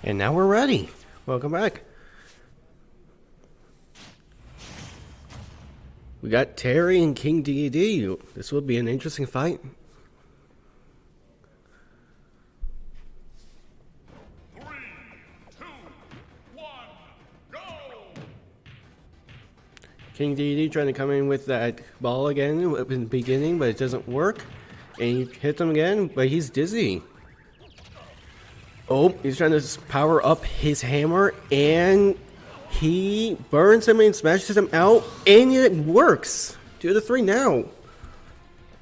And now we're ready. Welcome back. We got Terry and King DD. This will be an interesting fight. King DD trying to come in with that ball again in the beginning, but it doesn't work. And he hits him again, but he's dizzy. Oh, he's trying to power up his hammer, and he burns him and smashes him out, and it works. 2-3 now.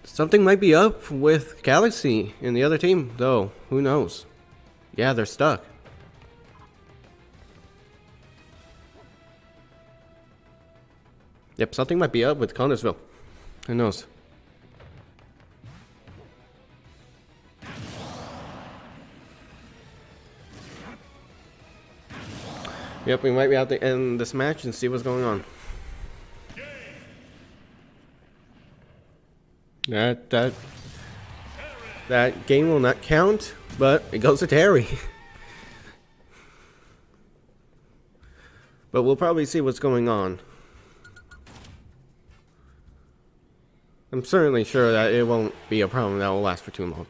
Something might be up with Galaxy and the other team, though. Who knows? Yeah, they're stuck. Yep, something might be up with Connersville. Who knows? Yep, we might be out to end this match and see what's going on. That game will not count, but it goes to Terry. But we'll probably see what's going on. I'm certainly sure that it won't be a problem that will last for too long.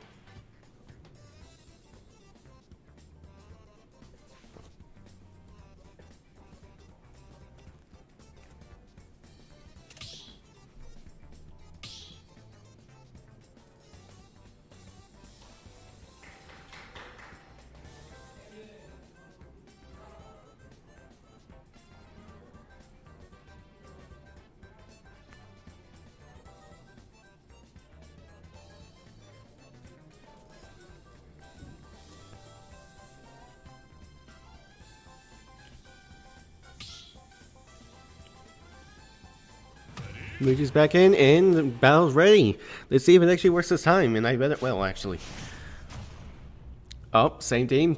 Luigi's back in, and the battle's ready. Let's see if it actually works this time, and I bet it will, actually. Oh, same team.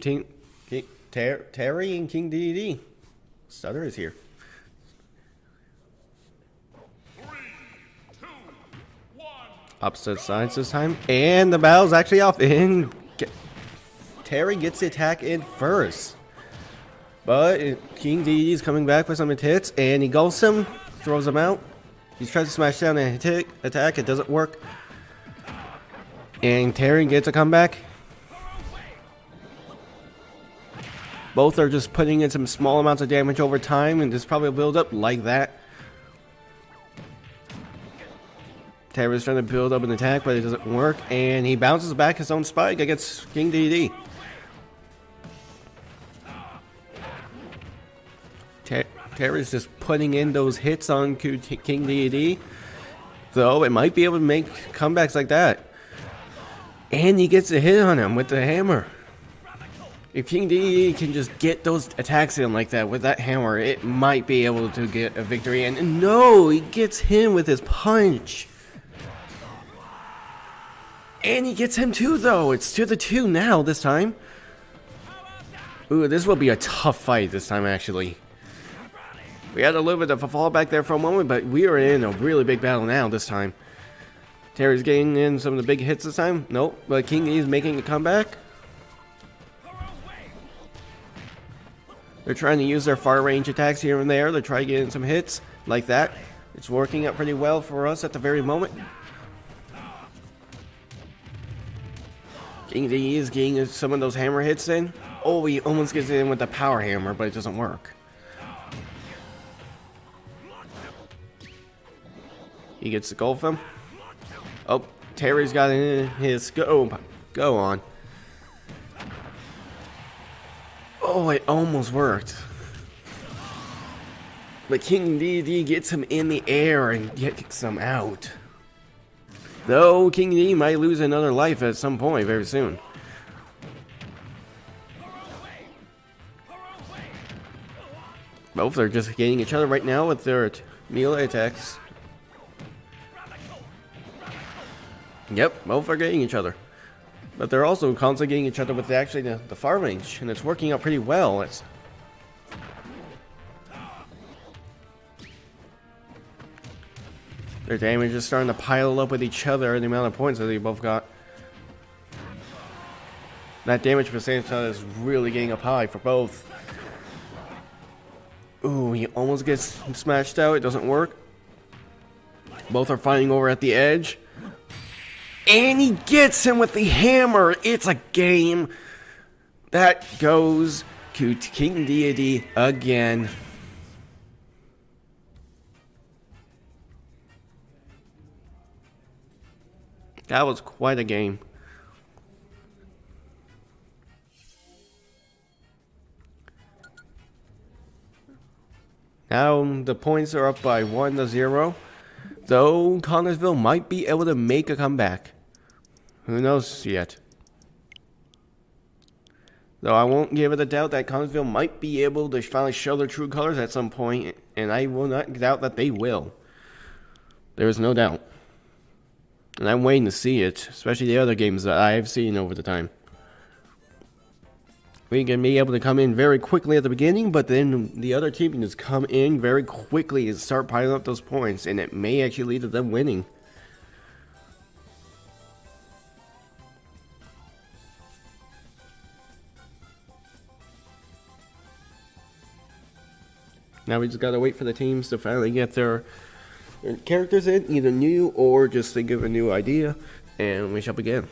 Terry and King DD. Stutter is here. 3, 2, 1. Opposite sides this time, and the battle's actually off, and Terry gets the attack in first. But King DD is coming back with some hits, and he gulps him, throws him out. He tries to smash down and attack, it doesn't work. And Terry gets a comeback. Both are just putting in some small amounts of damage over time, and this probably will build up like that. Terry's trying to build up an attack, but it doesn't work, and he bounces back his own spike against King DD. Terry's just putting in those hits on King DD, though it might be able to make comebacks like that. And he gets a hit on him with the hammer. If King DD can just get those attacks in like that with that hammer, it might be able to get a victory. And no, he gets him with his punch. And he gets him too, though. It's 2-2 now this time. Ooh, this will be a tough fight this time, actually. We had a little bit of a fallback there for a moment, but we are in a really big battle now this time. Terry's getting in some of the big hits this time. Nope, but King is making a comeback. They're trying to use their far range attacks here and there. They're trying to get in some hits like that. It's working out pretty well for us at the very moment. King D is getting some of those hammer hits in. Oh, he almost gets in with the power hammer, but it doesn't work. He gets the goal from him. Oh, Terry's got in his go on. Oh, it almost worked. But King DD gets him in the air and kicks him out. Though King D might lose another life at some point very soon. Both are just getting each other right now with their melee attacks. Yep, both are getting each other. But they're also constantly getting each other with the far range, and it's working out pretty well. Their damage is starting to pile up with each other and the amount of points that they both got. That damage percentage is really getting up high for both. Ooh, he almost gets smashed out. It doesn't work. Both are fighting over at the edge. And he gets him with the hammer. It's a game. That goes to King Deity again. That was quite a game. Now the points are up by 1-0. Though Connersville might be able to make a comeback. Who knows yet? Though I won't give it a doubt that Connersville might be able to finally show their true colors at some point, and I will not doubt that they will. There is no doubt. And I'm waiting to see it, especially the other games that I have seen over the time. We can be able to come in very quickly at the beginning, but then the other team can just come in very quickly and start piling up those points, and it may actually lead to them winning. Now we just gotta wait for the teams to finally get their characters in, either new or just think of a new idea, and we shall begin.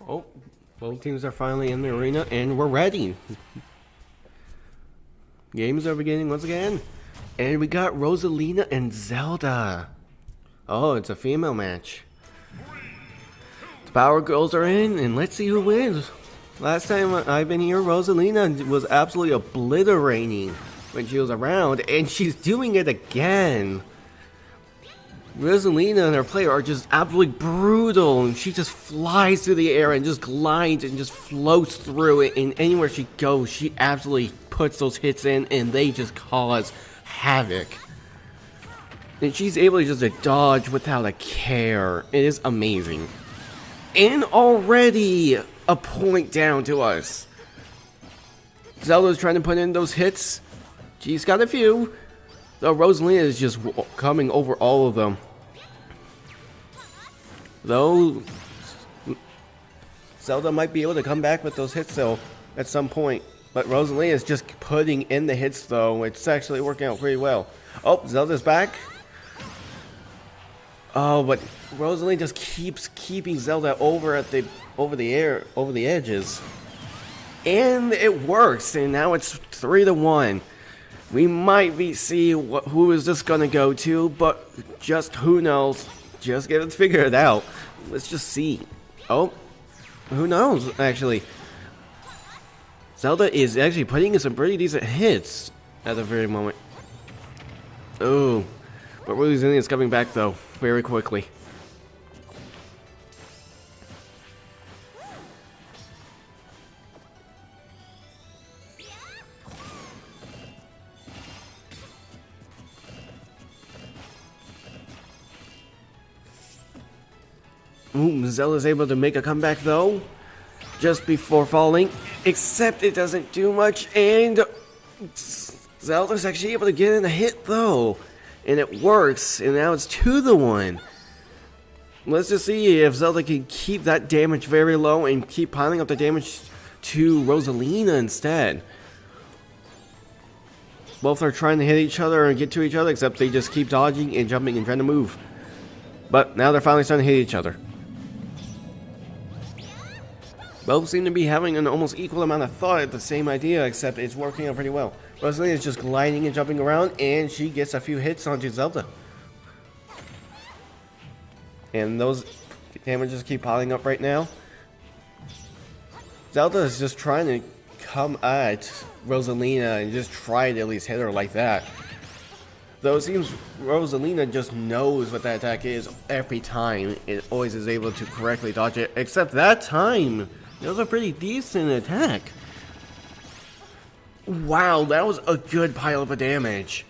Oh, Both teams are finally in the arena, and we're ready. Games are beginning once again. And we got Rosalina and Zelda. Oh, it's a female match. The Power Girls are in, and let's see who wins. Last time I've been here, Rosalina was absolutely obliterating when she was around, and she's doing it again. Rosalina and her player are just absolutely brutal, and she just flies through the air and just glides and just floats through it, and anywhere she goes, she absolutely puts those hits in, and they just cause havoc. And she's able to just dodge without a care. It is amazing. And already a point down to us. Zelda's trying to put in those hits. She's got a few. Though Rosalina is just coming over all of them. Though Zelda might be able to come back with those hits though at some point. But Rosalina is just putting in the hits though. It's actually working out pretty well. Oh, Zelda's back. Oh, but Rosalina just keeps keeping Zelda over the edges. And it works, and now it's 3-1. We might see who is this gonna go to, but just who knows? Just get it figured out. Let's just see. Oh, who knows? Actually, Zelda is actually putting in some pretty decent hits at the very moment. Oh, but Rosalina is coming back though very quickly. Ooh, Zelda's able to make a comeback though, just before falling, except it doesn't do much, and Zelda's actually able to get in a hit though, and it works, and now it's 2-1. Let's just see if Zelda can keep that damage very low and keep piling up the damage to Rosalina instead. Both are trying to hit each other and get to each other, except they just keep dodging and jumping and trying to move. But now they're finally starting to hit each other. Both seem to be having an almost equal amount of thought at the same idea, except it's working out pretty well. Rosalina is just gliding and jumping around, and she gets a few hits onto Zelda. And those damages keep piling up right now. Zelda is just trying to come at Rosalina and just try to at least hit her like that. Though it seems Rosalina just knows what that attack is every time. It always is able to correctly dodge it, except that time. It was a pretty decent attack. Wow, that was a good pile of damage.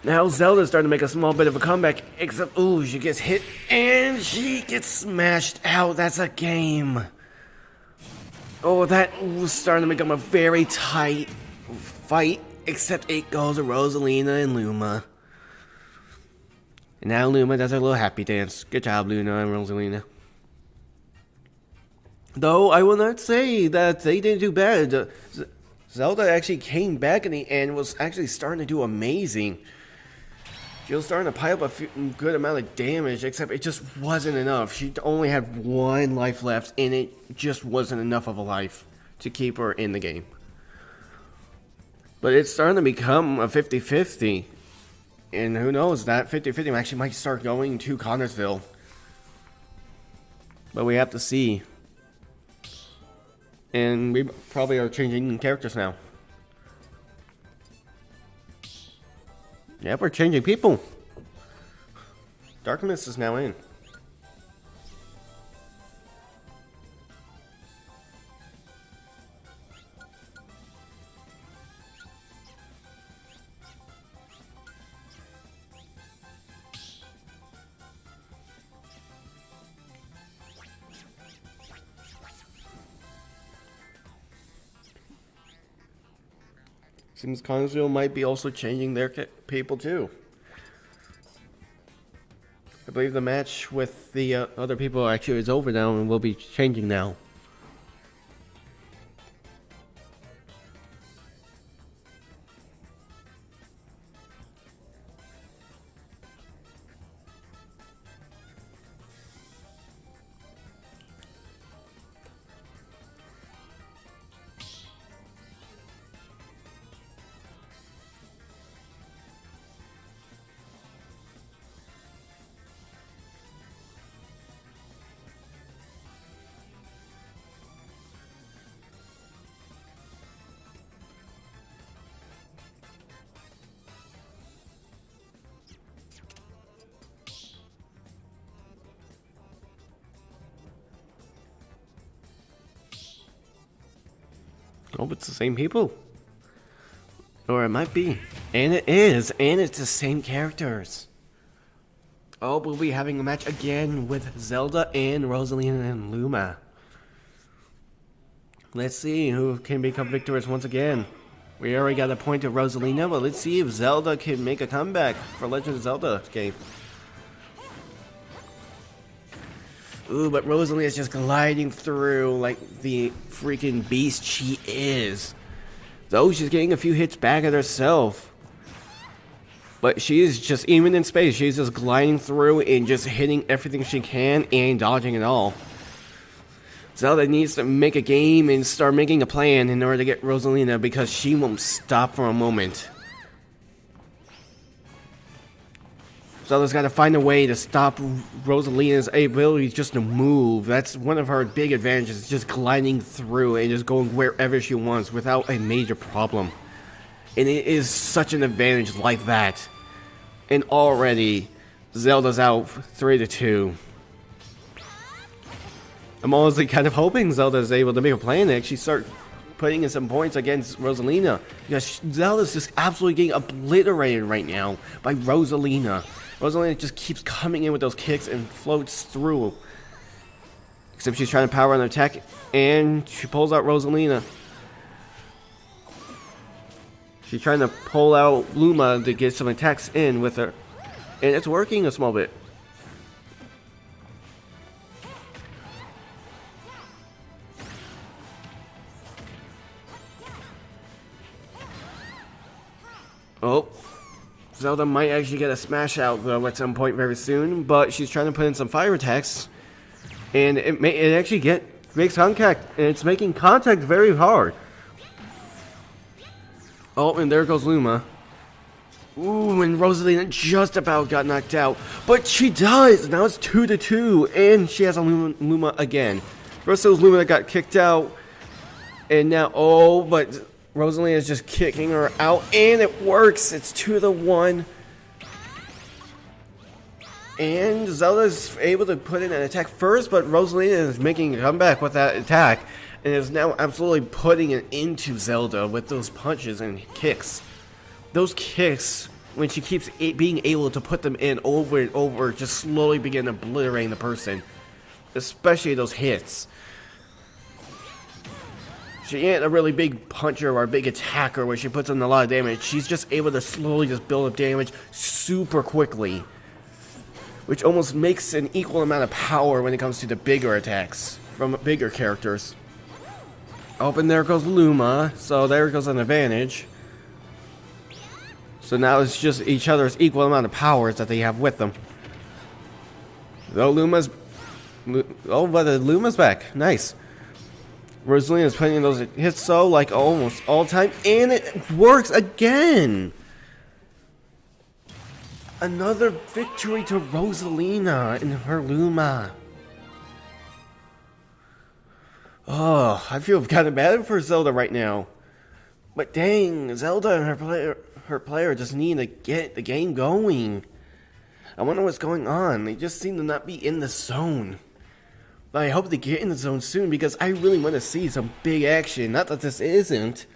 Now Zelda's starting to make a small bit of a comeback, except, ooh, she gets hit and she gets smashed out. That's a game. Oh, that was starting to become a very tight fight, except it goes to Rosalina and Luma. And now Luma does her little happy dance. Good job, Luna and Rosalina. Though I will not say that they didn't do bad. Zelda actually came back in the end, was actually starting to do amazing. She was starting to pile up a good amount of damage, except it just wasn't enough. She only had 1 life left, and it just wasn't enough of a life to keep her in the game. But it's starting to become a 50-50. And who knows, that 50-50 actually might start going to Connersville. But we have to see. And we probably are changing characters now. Yep, we're changing people. Darkness is now in. Seems Connersville might be also changing their people too. I believe the match with the other people actually is over now and will be changing now. Oh, it's the same people. Or it might be. And it is. And it's the same characters. Oh, we'll be having a match again with Zelda and Rosalina and Luma. Let's see who can become victorious once again. We already got a point to Rosalina, but let's see if Zelda can make a comeback for Legend of Zelda game. Ooh, but Rosalina is just gliding through like the freaking beast she is. Though she's getting a few hits back at herself. But she's just, even in space, she's just gliding through and just hitting everything she can and dodging it all. Zelda needs to make a game and start making a plan in order to get Rosalina because she won't stop for a moment. Zelda's got to find a way to stop Rosalina's ability just to move. That's one of her big advantages, just gliding through and just going wherever she wants without a major problem. And it is such an advantage like that. And already, Zelda's out 3-2. I'm honestly kind of hoping Zelda's able to make a plan and actually start putting in some points against Rosalina. Because Zelda's just absolutely getting obliterated right now by Rosalina. Rosalina just keeps coming in with those kicks and floats through. Except she's trying to power an attack and she pulls out Rosalina. She's trying to pull out Luma to get some attacks in with her. And it's working a small bit. Oh. Zelda might actually get a smash out though at some point very soon. But she's trying to put in some fire attacks. And it actually makes contact. And it's making contact very hard. Oh, and there goes Luma. Ooh, and Rosalina just about got knocked out. But she does! Now it's 2-2, and she has a Luma again. First it was Luma that got kicked out. And now, oh, but Rosalina is just kicking her out, and it works! It's 2-1. And Zelda's able to put in an attack first, but Rosalina is making a comeback with that attack. And is now absolutely putting it into Zelda with those punches and kicks. Those kicks, when she keeps being able to put them in over and over, just slowly begin obliterating the person. Especially those hits. She ain't a really big puncher or a big attacker where she puts in a lot of damage. She's just able to slowly just build up damage super quickly. Which almost makes an equal amount of power when it comes to the bigger attacks from bigger characters. Oh, and there goes Luma, so there goes an advantage. So now it's just each other's equal amount of powers that they have with them. Though Luma's... Oh, but Luma's back. Nice. Rosalina's putting in those hits so, like, almost all time, and it works again! Another victory to Rosalina and her Luma. Oh, I feel kind of bad for Zelda right now. But dang, Zelda and her player just need to get the game going. I wonder what's going on. They just seem to not be in the zone. But I hope they get in the zone soon because I really want to see some big action. Not that this isn't.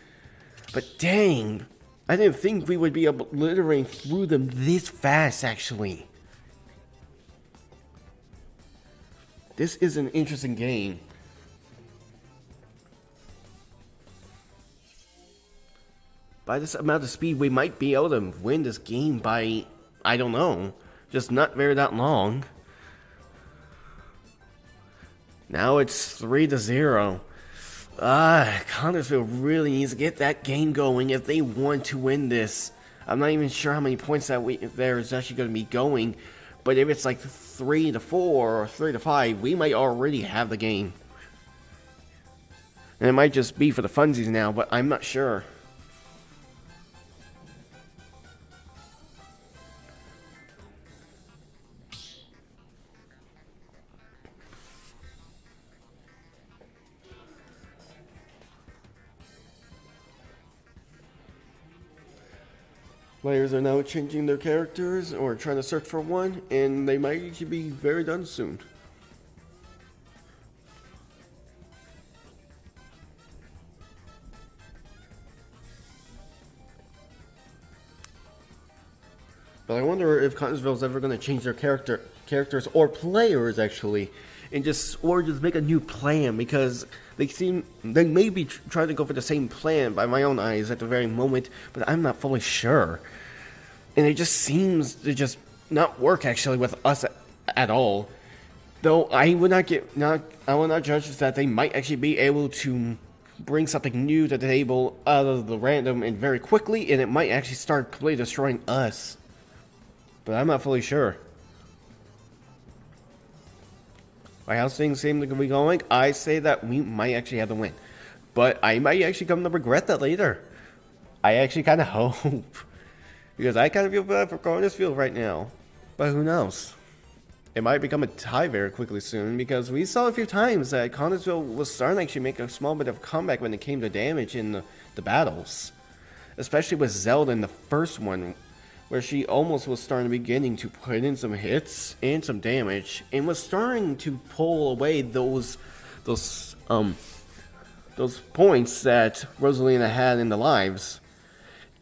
But dang, I didn't think we would be obliterating through them this fast, actually. This is an interesting game. By this amount of speed, we might be able to win this game by, I don't know, just not very that long. Now it's 3-0. Connersville really needs to get that game going if they want to win this. I'm not even sure how many points that there is actually going to be going, but if it's like 3-4 or 3-5, we might already have the game. And it might just be for the funsies now, but I'm not sure. Players are now changing their characters or trying to search for one, and they might actually be very done soon. But I wonder if Connersville's ever going to change their characters or players actually, and just make a new plan, because they may be trying to go for the same plan by my own eyes at the very moment, but I'm not fully sure. And it just seems to just not work actually with us at all. Though I would not judge that they might actually be able to bring something new to the table out of the random and very quickly, and it might actually start completely destroying us. But I'm not fully sure. By how things seem to be going, I say that we might actually have the win. But I might actually come to regret that later. I actually kind of hope. Because I kind of feel bad for Connersville right now. But who knows? It might become a tie very quickly soon, because we saw a few times that Connersville was starting to actually make a small bit of a comeback when it came to damage in the battles. Especially with Zelda in the first one, where she almost was starting to beginning to put in some hits and some damage, and was starting to pull away those points that Rosalina had in the lives.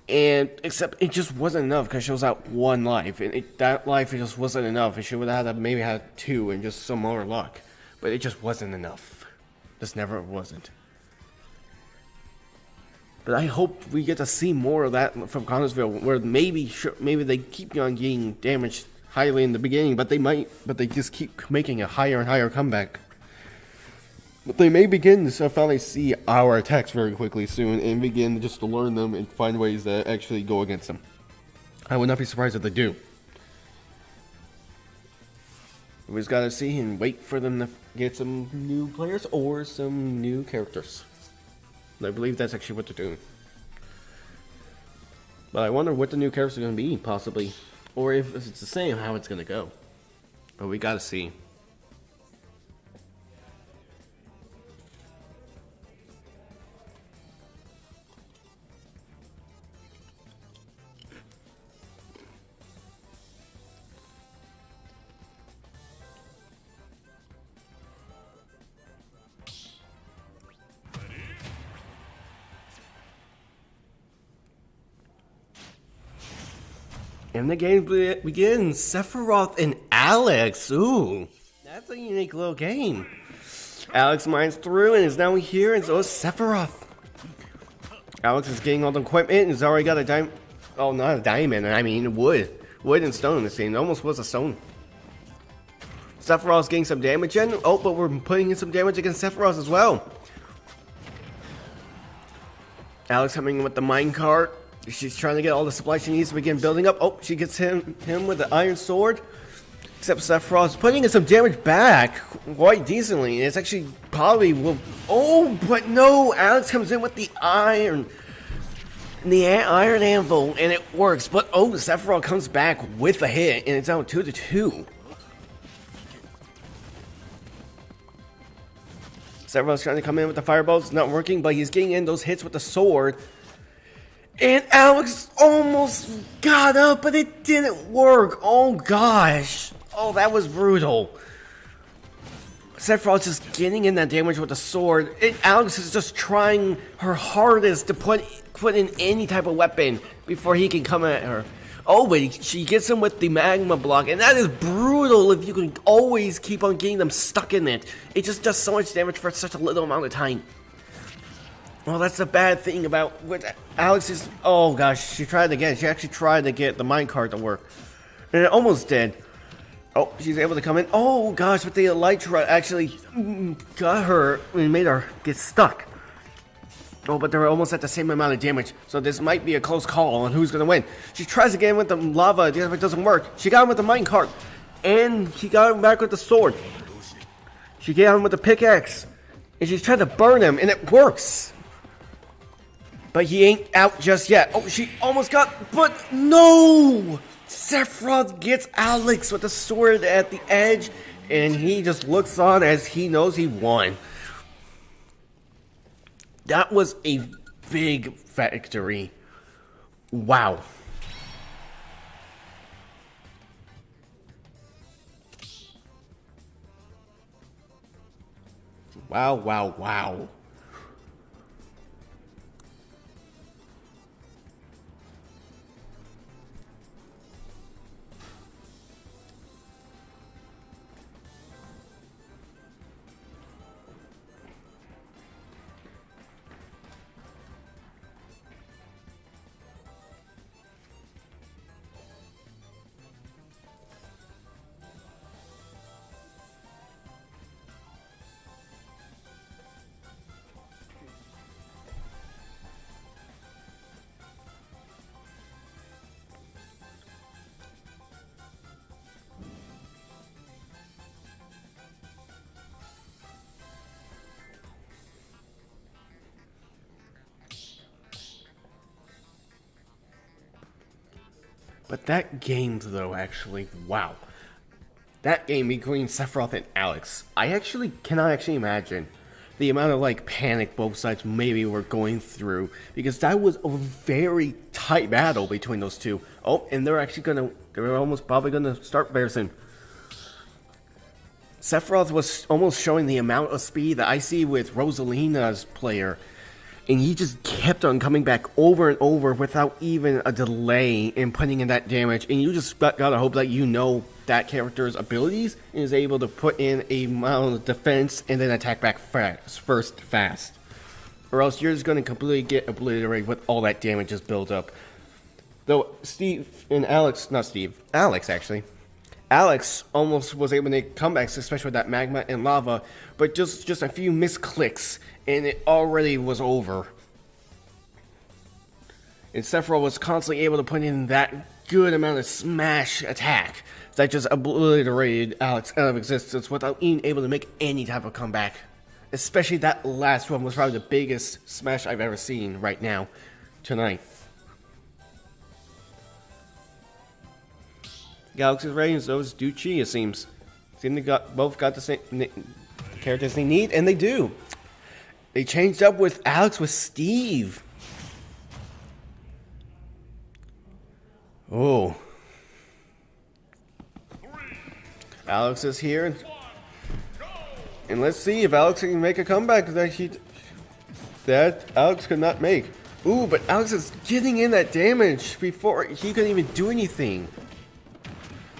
And except it just wasn't enough, because she was out one life, and that life it just wasn't enough. And she would have had maybe had two and just some more luck, but it just wasn't enough. Just never wasn't. But I hope we get to see more of that from Connersville, where maybe they keep on getting damaged highly in the beginning, but they just keep making a higher and higher comeback. But they may begin to finally see our attacks very quickly soon, and begin just to learn them and find ways that actually go against them. I would not be surprised if they do. We just gotta see and wait for them to get some new players or some new characters. I believe that's actually what they're doing. But I wonder what the new characters are going to be, possibly. Or if it's the same, how it's going to go. But we gotta see. And the game begins. Sephiroth and Alex. Ooh, that's a unique little game. Alex mines through and is now here, and so is Sephiroth. Alex is getting all the equipment and has already got a diamond. Oh, not a diamond. I mean wood. Wood and stone in this game. It almost was a stone. Sephiroth's getting some damage in. Oh, but we're putting in some damage against Sephiroth as well. Alex coming in with the minecart. She's trying to get all the supplies she needs to begin building up. Oh, she gets him with the iron sword. Except Sephiroth's putting in some damage back quite decently. And it's actually probably will. Oh, but no! Alex comes in with the iron. The iron anvil, and it works. But oh, Sephiroth comes back with a hit, and it's down 2-2. Sephiroth's trying to come in with the fireballs. It's not working, but he's getting in those hits with the sword. And Alex almost got up, but it didn't work. Oh gosh. Oh, that was brutal. Sephiroth's just getting in that damage with the sword. Alex is just trying her hardest to put in any type of weapon before he can come at her. Oh, but she gets him with the magma block, and that is brutal if you can always keep on getting them stuck in it. It just does so much damage for such a little amount of time. Well, that's the bad thing about what Alex is. Oh gosh, she tried again. She actually tried to get the minecart to work, and it almost did. Oh, she's able to come in. Oh gosh, but the elytra actually got her and made her get stuck. Oh, but they're almost at the same amount of damage, so this might be a close call on who's gonna win. She tries again with the lava, but it doesn't work. She got him with the minecart, and she got him back with the sword. She got him with the pickaxe, and she's trying to burn him, and it works. But he ain't out just yet. Oh, she almost got, but no! Sephiroth gets Alex with the sword at the edge, and he just looks on as he knows he won. That was a big victory. Wow. Wow, wow, wow. But that game, though, actually, wow. That game between Sephiroth and Alex, I actually cannot actually imagine the amount of like panic both sides maybe were going through, because that was a very tight battle between those two. Oh, and they're almost probably gonna start very soon. Sephiroth was almost showing the amount of speed that I see with Rosalina's player, and he just kept on coming back over and over without even a delay in putting in that damage. And you just gotta hope that you know that character's abilities and is able to put in a amount of defense and then attack back fast. Or else you're just gonna completely get obliterated with all that damage just built up. Though Alex actually. Alex almost was able to make comebacks, especially with that magma and lava, but just a few misclicks, and it already was over. And Sephiroth was constantly able to put in that good amount of smash attack that just obliterated Alex out of existence without being able to make any type of comeback. Especially that last one was probably the biggest smash I've ever seen right now, tonight. Galaxy's ready, so is Ducci, it seems. They both got the same characters they need, and they do. They changed up with Alex with Steve. Oh. Alex is here. And let's see if Alex can make a comeback that Alex could not make. Ooh, but Alex is getting in that damage before he could even do anything.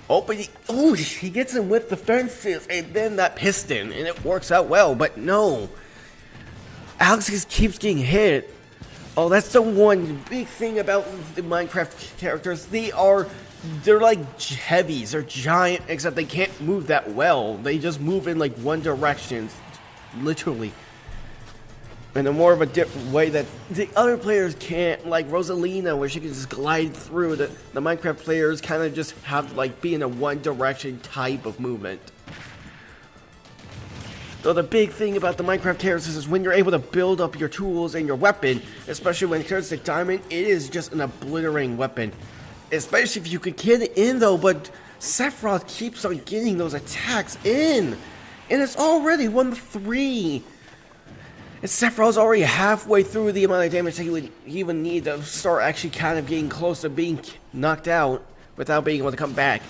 Oh, but he gets him with the fences and then that piston, and it works out well, but no. Alex just keeps getting hit. Oh, that's the one big thing about the Minecraft characters. They're like heavies, they're giant, except they can't move that well. They just move in like one direction, literally. In a more of a different way that the other players can't, like Rosalina, where she can just glide through. The Minecraft players kind of just have to like be in a one direction type of movement. So the big thing about the Minecraft characters is when you're able to build up your tools and your weapon, especially when it comes to diamond, it is just an obliterating weapon. Especially if you could get it in though, but Sephiroth keeps on getting those attacks in. And it's already 1-3. And Sephiroth's already halfway through the amount of damage that he would need to start actually kind of getting close to being knocked out without being able to come back.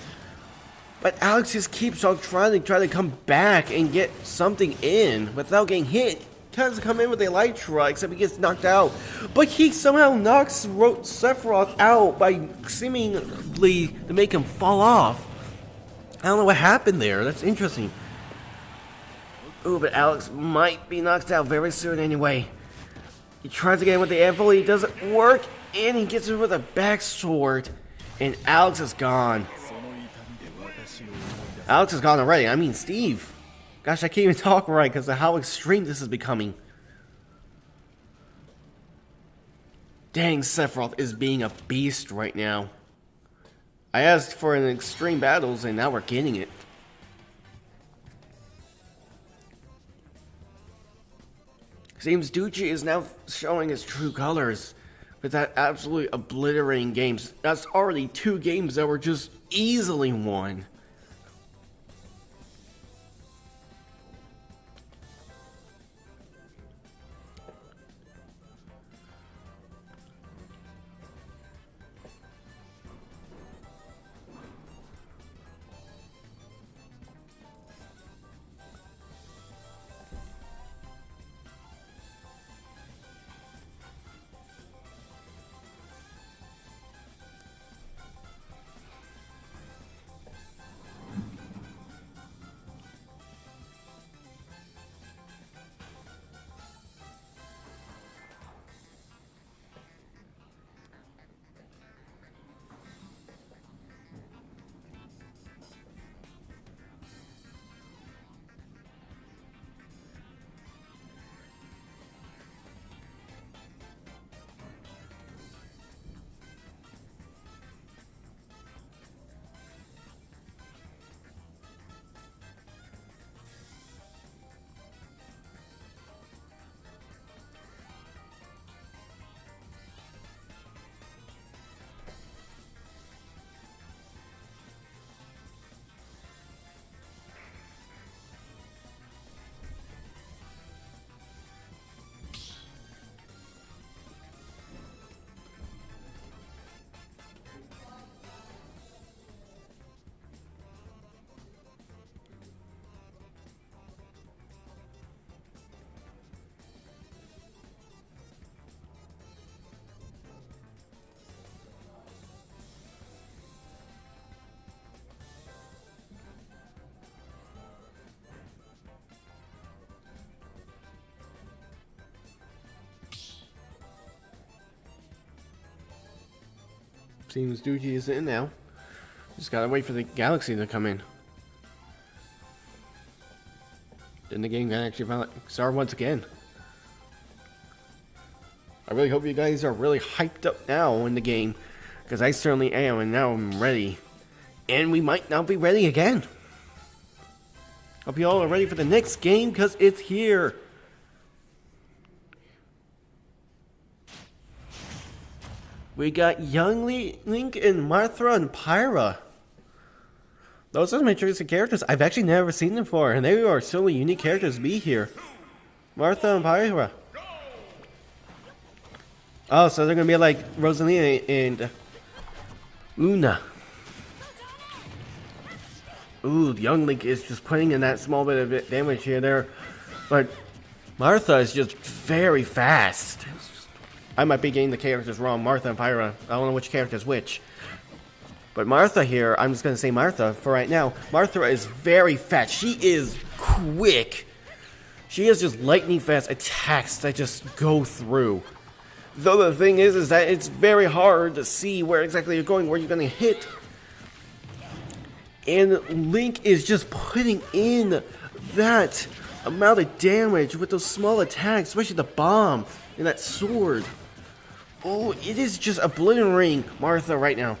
But Alex just keeps on trying to come back and get something in without getting hit. Tries to come in with a Elytra, except he gets knocked out. But he somehow knocks Sephiroth out by seemingly to make him fall off. I don't know what happened there. That's interesting. Ooh, but Alex might be knocked out very soon anyway. He tries again with the anvil, it doesn't work, and he gets it with a back sword, and Alex is gone. Alex is gone already. I mean, Steve. Gosh, I can't even talk right because of how extreme this is becoming. Dang, Sephiroth is being a beast right now. I asked for an extreme battles, and now we're getting it. Seems Ducci is now showing his true colors with that absolutely obliterating games. That's already 2 games that were just easily won. Seems Doogie is in now. Just gotta wait for the Galaxy to come in. Then the game can actually start once again. I really hope you guys are really hyped up now in the game, because I certainly am, and now I'm ready. And we might not be ready again. Hope you all are ready for the next game, because it's here. We got Young Link and Martha and Pyra. Those are my choice of characters. I've actually never seen them before, and they are so unique characters to be here. Martha and Pyra. Oh, so they're gonna be like Rosalina and Luna. Ooh, Young Link is just putting in that small bit of damage here there. But Martha is just very fast. I might be getting the characters wrong. Martha and Pyra. I don't know which character is which. But Martha here, I'm just going to say Martha for right now. Martha is very fast. She is quick. She has just lightning fast attacks that just go through. Though the thing is that it's very hard to see where exactly you're going, where you're going to hit. And Link is just putting in that amount of damage with those small attacks, especially the bomb and that sword. Oh, it is just obliterating Martha right now.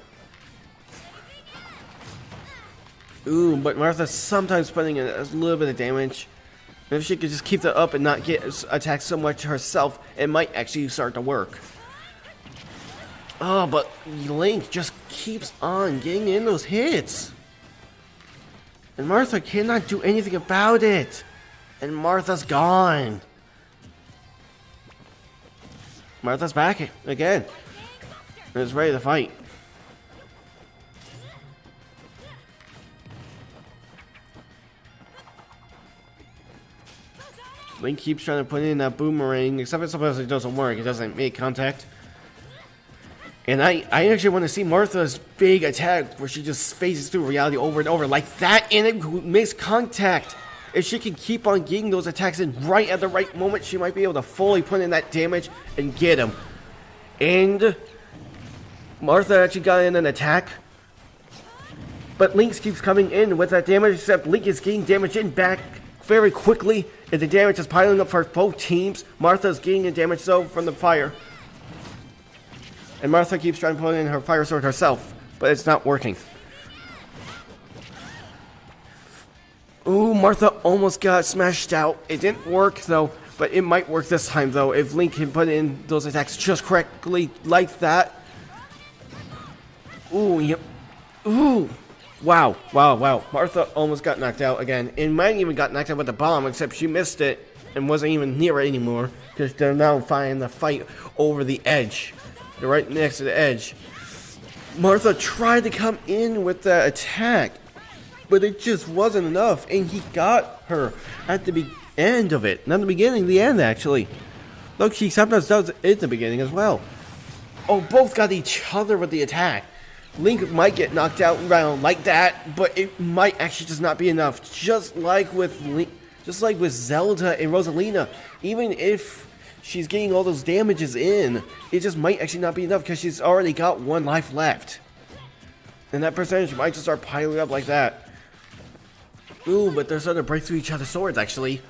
Ooh, but Martha's sometimes putting in a little bit of damage. If she could just keep that up and not get attacked so much herself, it might actually start to work. Oh, but Link just keeps on getting in those hits. And Martha cannot do anything about it. And Martha's gone. Martha's back again. And is ready to fight. Link keeps trying to put in that boomerang, except it supposedly doesn't work. It doesn't make contact. And I actually want to see Martha's big attack where she just phases through reality over and over like that, and it makes contact. If she can keep on getting those attacks in right at the right moment, she might be able to fully put in that damage and get him. And Martha actually got in an attack. But Link keeps coming in with that damage, except Link is getting damage in back very quickly, and the damage is piling up for both teams. Martha's getting the damage though from the fire. And Martha keeps trying to put in her fire sword herself, but it's not working. Ooh, Martha almost got smashed out. It didn't work though, but it might work this time though, if Link can put in those attacks just correctly like that. Ooh, yep. Ooh. Wow. Martha almost got knocked out again. And might even got knocked out with the bomb, except she missed it and wasn't even near it anymore, because they're now fighting the fight over the edge. They're right next to the edge. Martha tried to come in with the attack, but it just wasn't enough, and he got her at the end of it. Not the beginning, the end actually. Look, she sometimes does it at the beginning as well. Oh, both got each other with the attack. Link might get knocked out around like that, but it might actually just not be enough. Just like with Zelda and Rosalina, even if she's getting all those damages in, it just might actually not be enough because she's already got one life left. And that percentage might just start piling up like that. Ooh, but they're starting to break through each other's swords actually.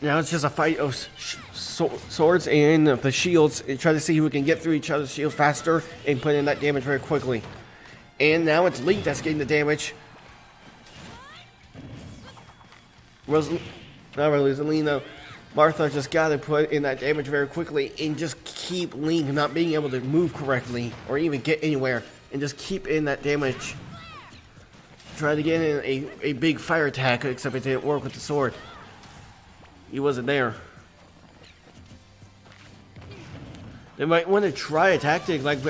Now it's just a fight of swords and the shields, and try to see who can get through each other's shields faster and put in that damage very quickly. And now it's Link that's getting the damage. Rosalina, Martha just gotta put in that damage very quickly and just keep Link not being able to move correctly or even get anywhere, and just keep in that damage. Try to get in a big fire attack, except it didn't work with the sword. He wasn't there. They might want to try a tactic like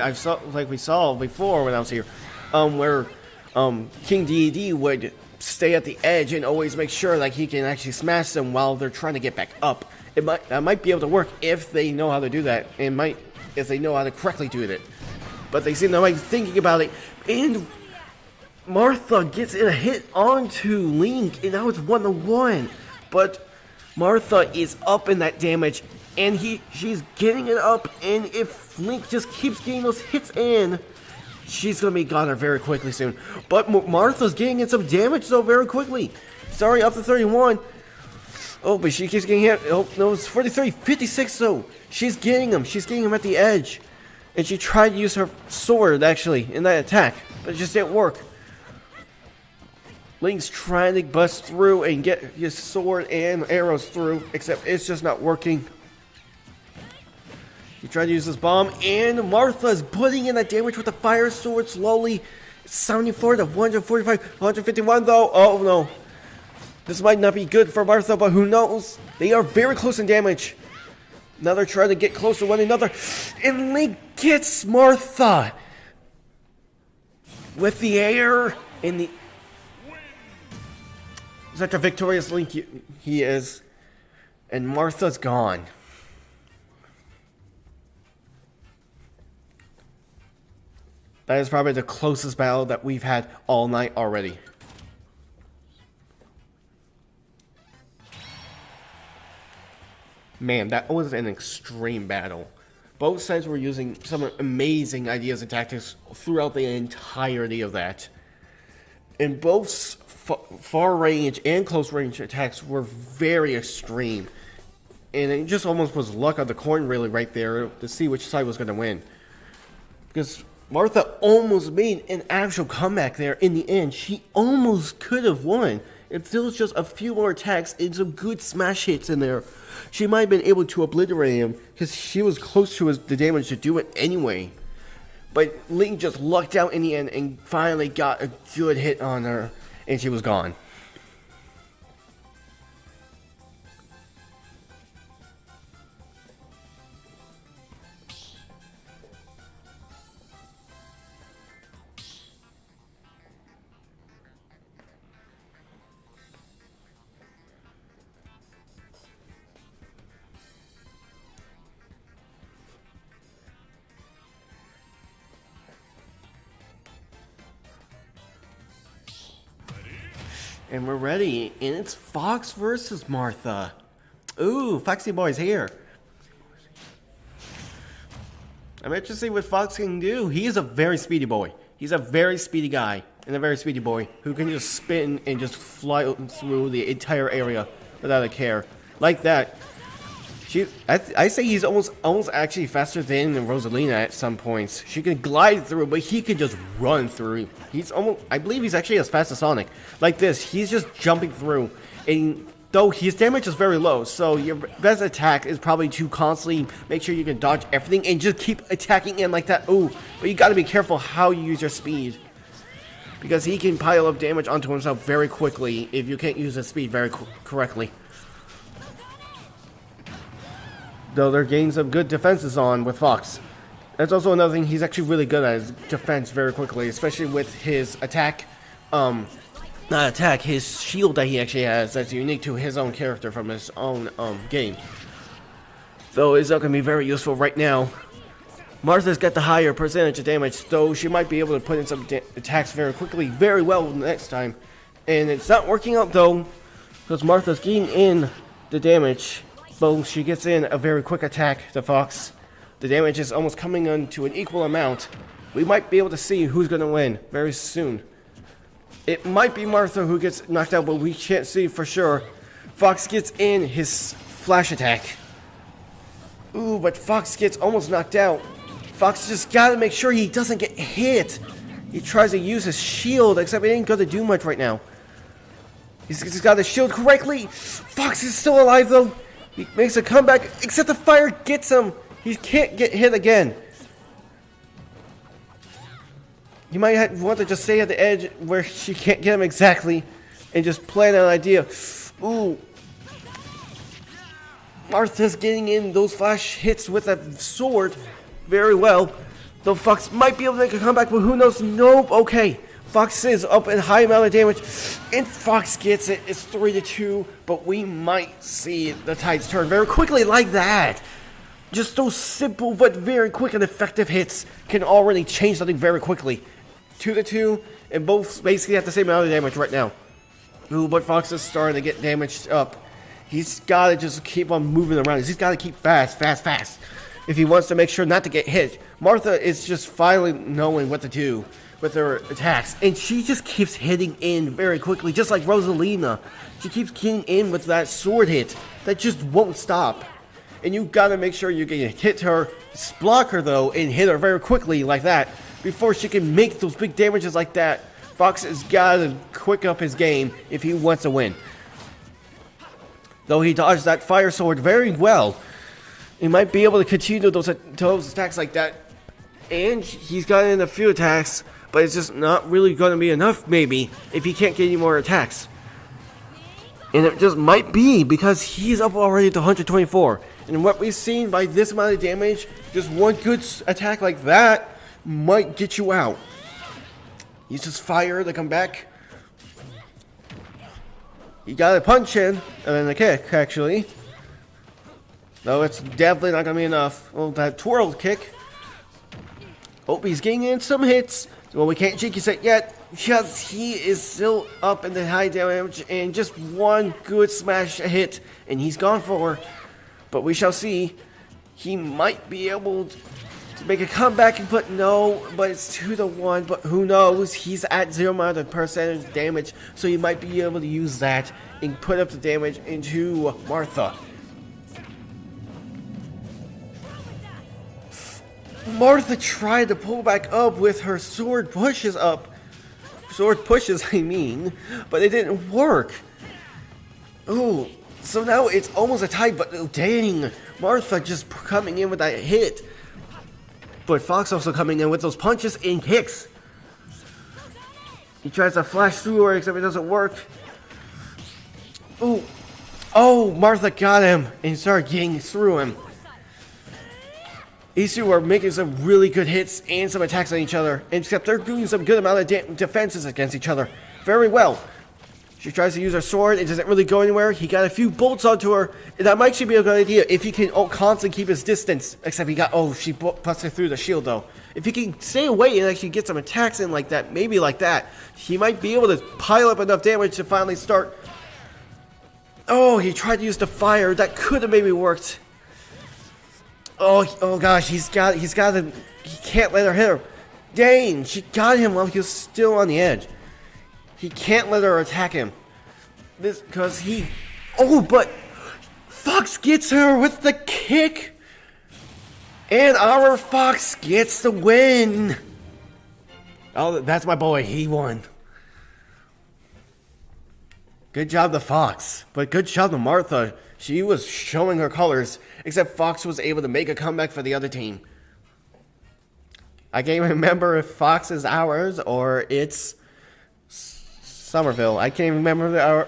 we saw before when I was here, where King Dedede would stay at the edge and always make sure like he can actually smash them while they're trying to get back up. That might be able to work if they know how to do that, and if they know how to correctly do it. But they seem to be thinking about it, and Martha gets in a hit onto Link, and now it's 1-1. But Martha is up in that damage And she's getting it up, and if Link just keeps getting those hits in, she's going to be goner very quickly soon. But Martha's getting in some damage, though, very quickly. Sorry, up to 31. Oh, but she keeps getting hit. Oh, no, it's 43, 56, though. She's getting him. She's getting him at the edge. And she tried to use her sword, actually, in that attack, but it just didn't work. Link's trying to bust through and get his sword and arrows through, except it's just not working. He tried to use this bomb, and Martha's putting in that damage with the fire sword slowly. 74 to 145, 151 though. Oh no. This might not be good for Martha, but who knows? They are very close in damage. Now they're trying to get close to one another. And Link gets Martha with the air and the... Such a victorious Link he is. And Martha's gone. That is probably the closest battle that we've had all night already. Man, that was an extreme battle. Both sides were using some amazing ideas and tactics throughout the entirety of that. And both far range and close range attacks were very extreme. And it just almost was luck of the coin really right there to see which side was going to win. Because Martha almost made an actual comeback there in the end. She almost could have won. If there was just a few more attacks and some good smash hits in there, she might have been able to obliterate him because she was close to the damage to do it anyway. But Link just lucked out in the end and finally got a good hit on her, and she was gone. And we're ready, and it's Fox versus Martha. Ooh, Foxy Boy's here. I'm interested to see what Fox can do. He is a very speedy boy. He's a very speedy guy, and a very speedy boy who can just spin and just fly through the entire area without a care. Like that. I say he's almost actually faster than Rosalina at some points. She can glide through, but he can just run through. I believe he's actually as fast as Sonic. Like this, he's just jumping through. And though his damage is very low, so your best attack is probably to constantly make sure you can dodge everything and just keep attacking in like that. Ooh, but you gotta be careful how you use your speed. Because he can pile up damage onto himself very quickly if you can't use his speed very correctly. Though they're getting some good defenses on with Fox. That's also another thing, he's actually really good at his defense very quickly, especially with his attack, his shield that he actually has that's unique to his own character from his own game. Though it's not going to be very useful right now. Martha's got the higher percentage of damage, though she might be able to put in some attacks very quickly, very well next time. And it's not working out though, because Martha's getting in the damage. But she gets in a very quick attack to Fox. The damage is almost coming on to an equal amount. We might be able to see who's going to win very soon. It might be Martha who gets knocked out, but we can't see for sure. Fox gets in his flash attack. Ooh, but Fox gets almost knocked out. Fox just got to make sure he doesn't get hit. He tries to use his shield, except it ain't going to do much right now. He's got his shield correctly. Fox is still alive though. He makes a comeback, except the fire gets him. He can't get hit again. You might want to just stay at the edge where she can't get him exactly and just plan an idea. Ooh. Martha's getting in those flash hits with a sword very well. Though Fox might be able to make a comeback, but who knows? Nope. Okay. Fox is up in high amount of damage, and Fox gets it. It's 3-2, but we might see the tides turn very quickly like that. Just those simple but very quick and effective hits can already change something very quickly. 2-2, and both basically have the same amount of damage right now. Ooh, but Fox is starting to get damaged up. He's got to just keep on moving around. He's got to keep fast if he wants to make sure not to get hit. Martha is just finally knowing what to do with her attacks, and she just keeps hitting in very quickly, just like Rosalina. She keeps getting in with that sword hit that just won't stop. And you gotta make sure you can hit her, block her though, and hit her very quickly like that before she can make those big damages like that. Fox has gotta quick up his game if he wants to win. Though he dodged that fire sword very well, he might be able to continue those attacks like that. And he's gotten in a few attacks, but it's just not really going to be enough, maybe, if he can't get any more attacks. And it just might be because he's up already to 124. And what we've seen by this amount of damage, just one good attack like that might get you out. Uses fire to come back. He got a punch in, and then a kick, actually. Though it's definitely not going to be enough. Well, that twirl kick. Oh, he's getting in some hits. Well, we can't cheeky set yet because he is still up in the high damage, and just one good smash hit and he's gone for. But we shall see. He might be able to make a comeback and put no, but it's 2-1. But who knows? He's at 0% damage, so he might be able to use that and put up the damage into Martha. Martha tried to pull back up with her sword pushes, I mean, but it didn't work. Ooh, so now it's almost a tie, but oh, dang, Martha just coming in with that hit. But Fox also coming in with those punches and kicks. He tries to flash through her, except it doesn't work. Ooh, oh, Martha got him and started getting through him. These two are making some really good hits and some attacks on each other, except they're doing some good amount of defenses against each other. Very well. She tries to use her sword, it doesn't really go anywhere. He got a few bolts onto her, and that might actually be a good idea if he can constantly keep his distance. Except he got, she busted through the shield though. If he can stay away and actually get some attacks in like that, maybe like that, he might be able to pile up enough damage to finally start. Oh, he tried to use the fire, that could have maybe worked. Oh gosh, he can't let her hit her. Dang, she got him while he was still on the edge. He can't let her attack him. Because but Fox gets her with the kick. And our Fox gets the win. Oh, that's my boy, he won. Good job to Fox, but good job to Martha. She was showing her colors, except Fox was able to make a comeback for the other team. I can't remember if Fox is ours or it's Somerville. I can't remember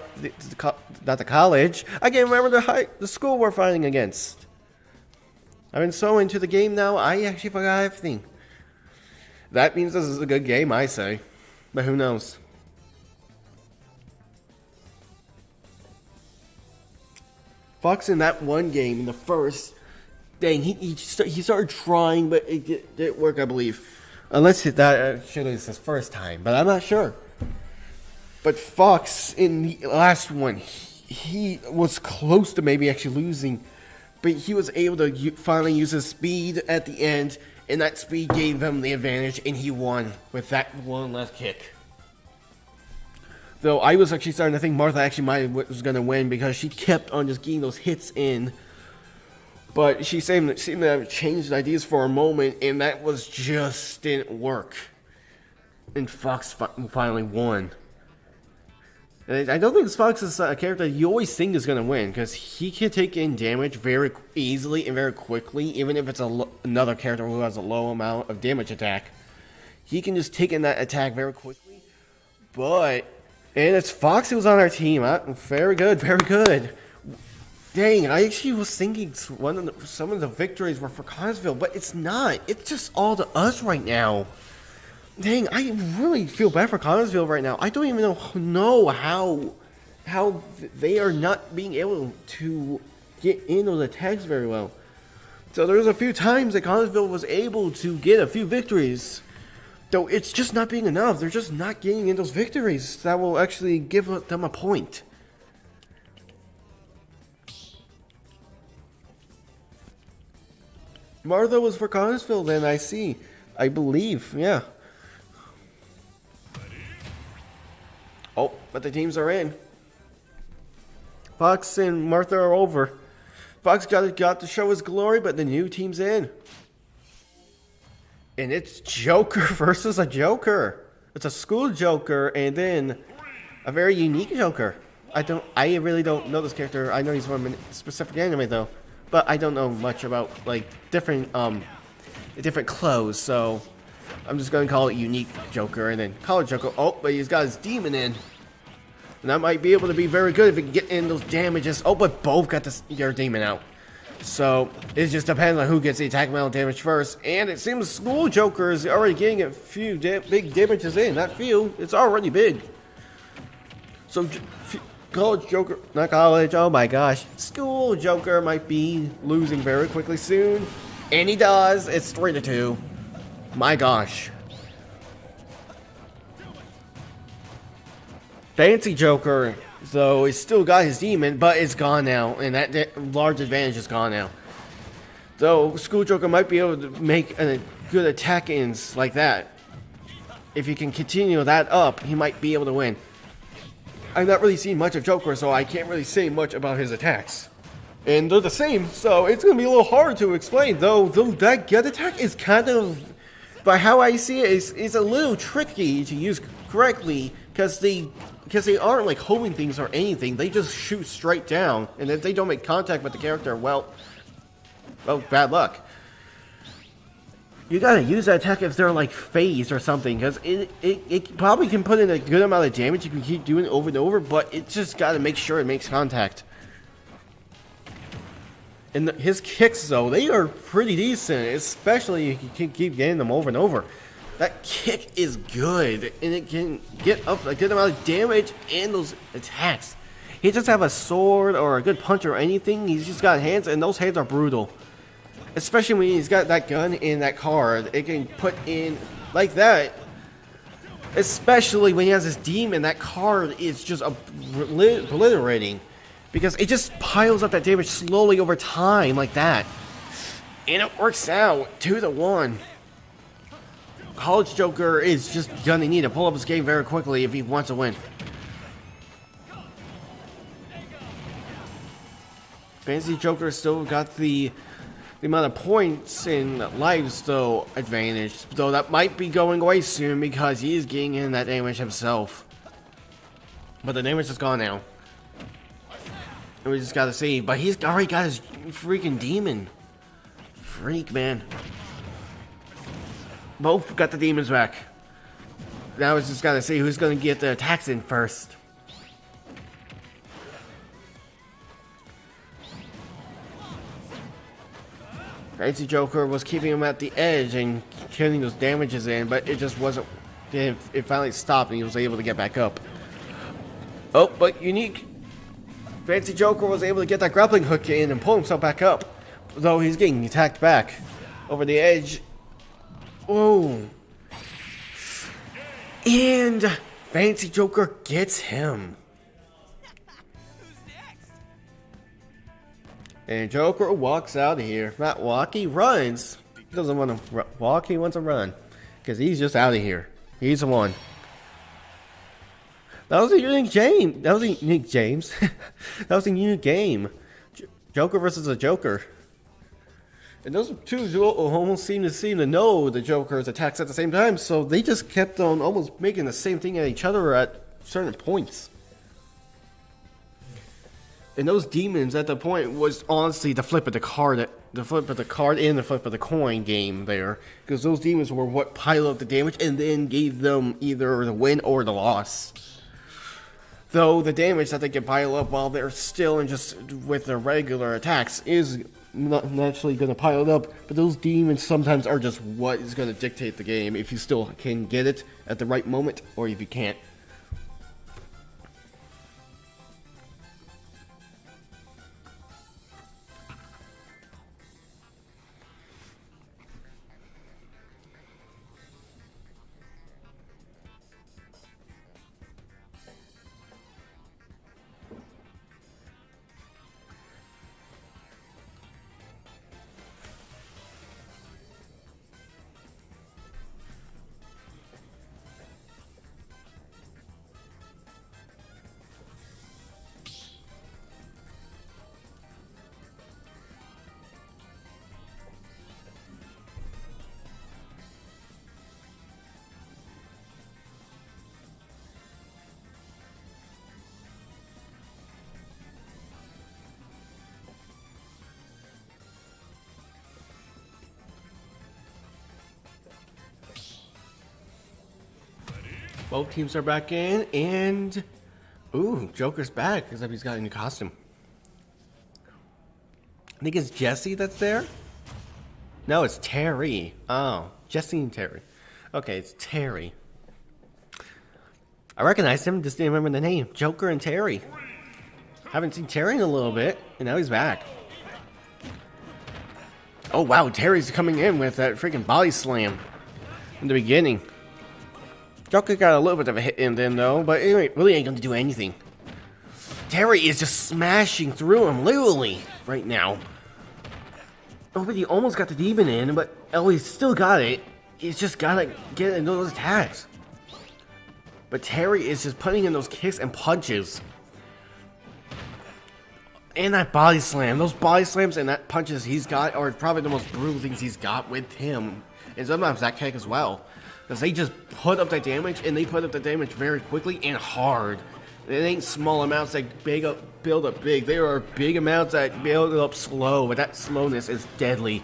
not the college. I can't remember the school we're fighting against. I've been so into the game now, I actually forgot everything. That means this is a good game, I say. But who knows? Fox in that one game, in the first, dang, he started trying, but it didn't work, I believe. Unless that actually is his first time, but I'm not sure. But Fox, in the last one, he was close to maybe actually losing, but he was able to finally use his speed at the end, and that speed gave him the advantage, and he won with that one last kick. Though I was actually starting to think Martha actually was going to win because she kept on just getting those hits in. But she seemed to have changed ideas for a moment, and that just didn't work. And Fox finally won. And I don't think Fox is a character you always think is going to win, because he can take in damage very easily and very quickly, even if it's another character who has a low amount of damage attack. He can just take in that attack very quickly. And it's Fox who's on our team. Very good, very good. Dang, I actually was thinking some of the victories were for Connersville, but it's not. It's just all to us right now. Dang, I really feel bad for Connersville right now. I don't even know how they are not being able to get in those attacks very well. So there's a few times that Connersville was able to get a few victories. Though it's just not being enough. They're just not getting in those victories that will actually give them a point. Martha was for Connersville then, I see. I believe, yeah. Oh, but the teams are in. Fox and Martha are over. Fox got to show his glory, but the new team's in. And it's Joker versus a Joker. It's a school Joker and then a very unique Joker. I really don't know this character. I know he's from a specific anime though, but I don't know much about like different clothes. So I'm just gonna call it unique Joker and then college Joker. Oh, but he's got his demon in, and that might be able to be very good if he can get in those damages. Oh, but both got their demon out. So it just depends on who gets the attack metal damage first. And it seems School Joker is already getting a few big damages in. Not few, it's already big. So College Joker, not college, oh my gosh. School Joker might be losing very quickly soon. And he does, it's 3-2. My gosh. Fancy Joker, so he's still got his demon, but it's gone now, and that large advantage is gone now. So School Joker might be able to make a good attack ins like that. If he can continue that up, he might be able to win. I've not really seen much of Joker, so I can't really say much about his attacks. And they're the same, so it's going to be a little hard to explain, though that gut attack is kind of, by how I see it, is a little tricky to use correctly, because they aren't like holding things or anything. They just shoot straight down, and if they don't make contact with the character, well, bad luck. You gotta use that attack if they're like phased or something, because it probably can put in a good amount of damage. You can keep doing it over and over, but it just gotta make sure it makes contact. And his kicks, though, they are pretty decent, especially if you can keep getting them over and over. That kick is good, and it can get up a good amount of damage and those attacks. He doesn't have a sword or a good punch or anything. He's just got hands, and those hands are brutal. Especially when he's got that gun in that card. It can put in like that. Especially when he has his demon, that card is just obliterating. Because it just piles up that damage slowly over time like that. And it works out 2-1. College Joker is just gonna need to pull up his game very quickly if he wants to win. Fancy Joker still got the amount of points and lives though advantage, though that might be going away soon because he is getting in that damage himself. But the damage is gone now. And we just gotta see, but he's already got his freaking demon. Freak, man. Both got the demons back. Now it's just gotta see who's gonna get the attacks in first. Fancy Joker was keeping him at the edge and getting those damages in, but it just wasn't. It finally stopped and he was able to get back up. Oh, but unique. Fancy Joker was able to get that grappling hook in and pull himself back up, though he's getting attacked back over the edge. Oh, and Fancy Joker gets him. And Joker walks out of here. Not walk, he runs. He doesn't want to walk, he wants to run. Because he's just out of here. He's the one. That was a unique game. That was a unique James. That was a unique game. Joker versus a Joker. And those two almost seem to know the Joker's attacks at the same time, so they just kept on almost making the same thing at each other at certain points. And those demons at the point was honestly the flip of the card, the flip of the card and the flip of the coin game there, because those demons were what piled up the damage and then gave them either the win or the loss. Though the damage that they can pile up while they're still and just with their regular attacks is not naturally going to pile up, but those demons sometimes are just what is going to dictate the game, if you still can get it at the right moment or if you can't. Both teams are back in, and ooh, Joker's back except he's got a new costume. I think it's Jesse that's there. No, it's Terry. Oh, Jesse and Terry. Okay, it's Terry. I recognized him, just didn't remember the name. Joker and Terry. Haven't seen Terry in a little bit, and now he's back. Oh wow, Terry's coming in with that freaking body slam in the beginning. Joker got a little bit of a hit in then though, but it really ain't gonna do anything. Terry is just smashing through him, literally, right now. Oh, but he almost got the demon in, but oh, he's still got it. He's just gotta get into those attacks. But Terry is just putting in those kicks and punches. And that body slam. Those body slams and that punches he's got are probably the most brutal things he's got with him. And sometimes that kick as well. Because they just put up that damage, and they put up the damage very quickly and hard. It ain't small amounts that build up big. There are big amounts that build up slow, but that slowness is deadly.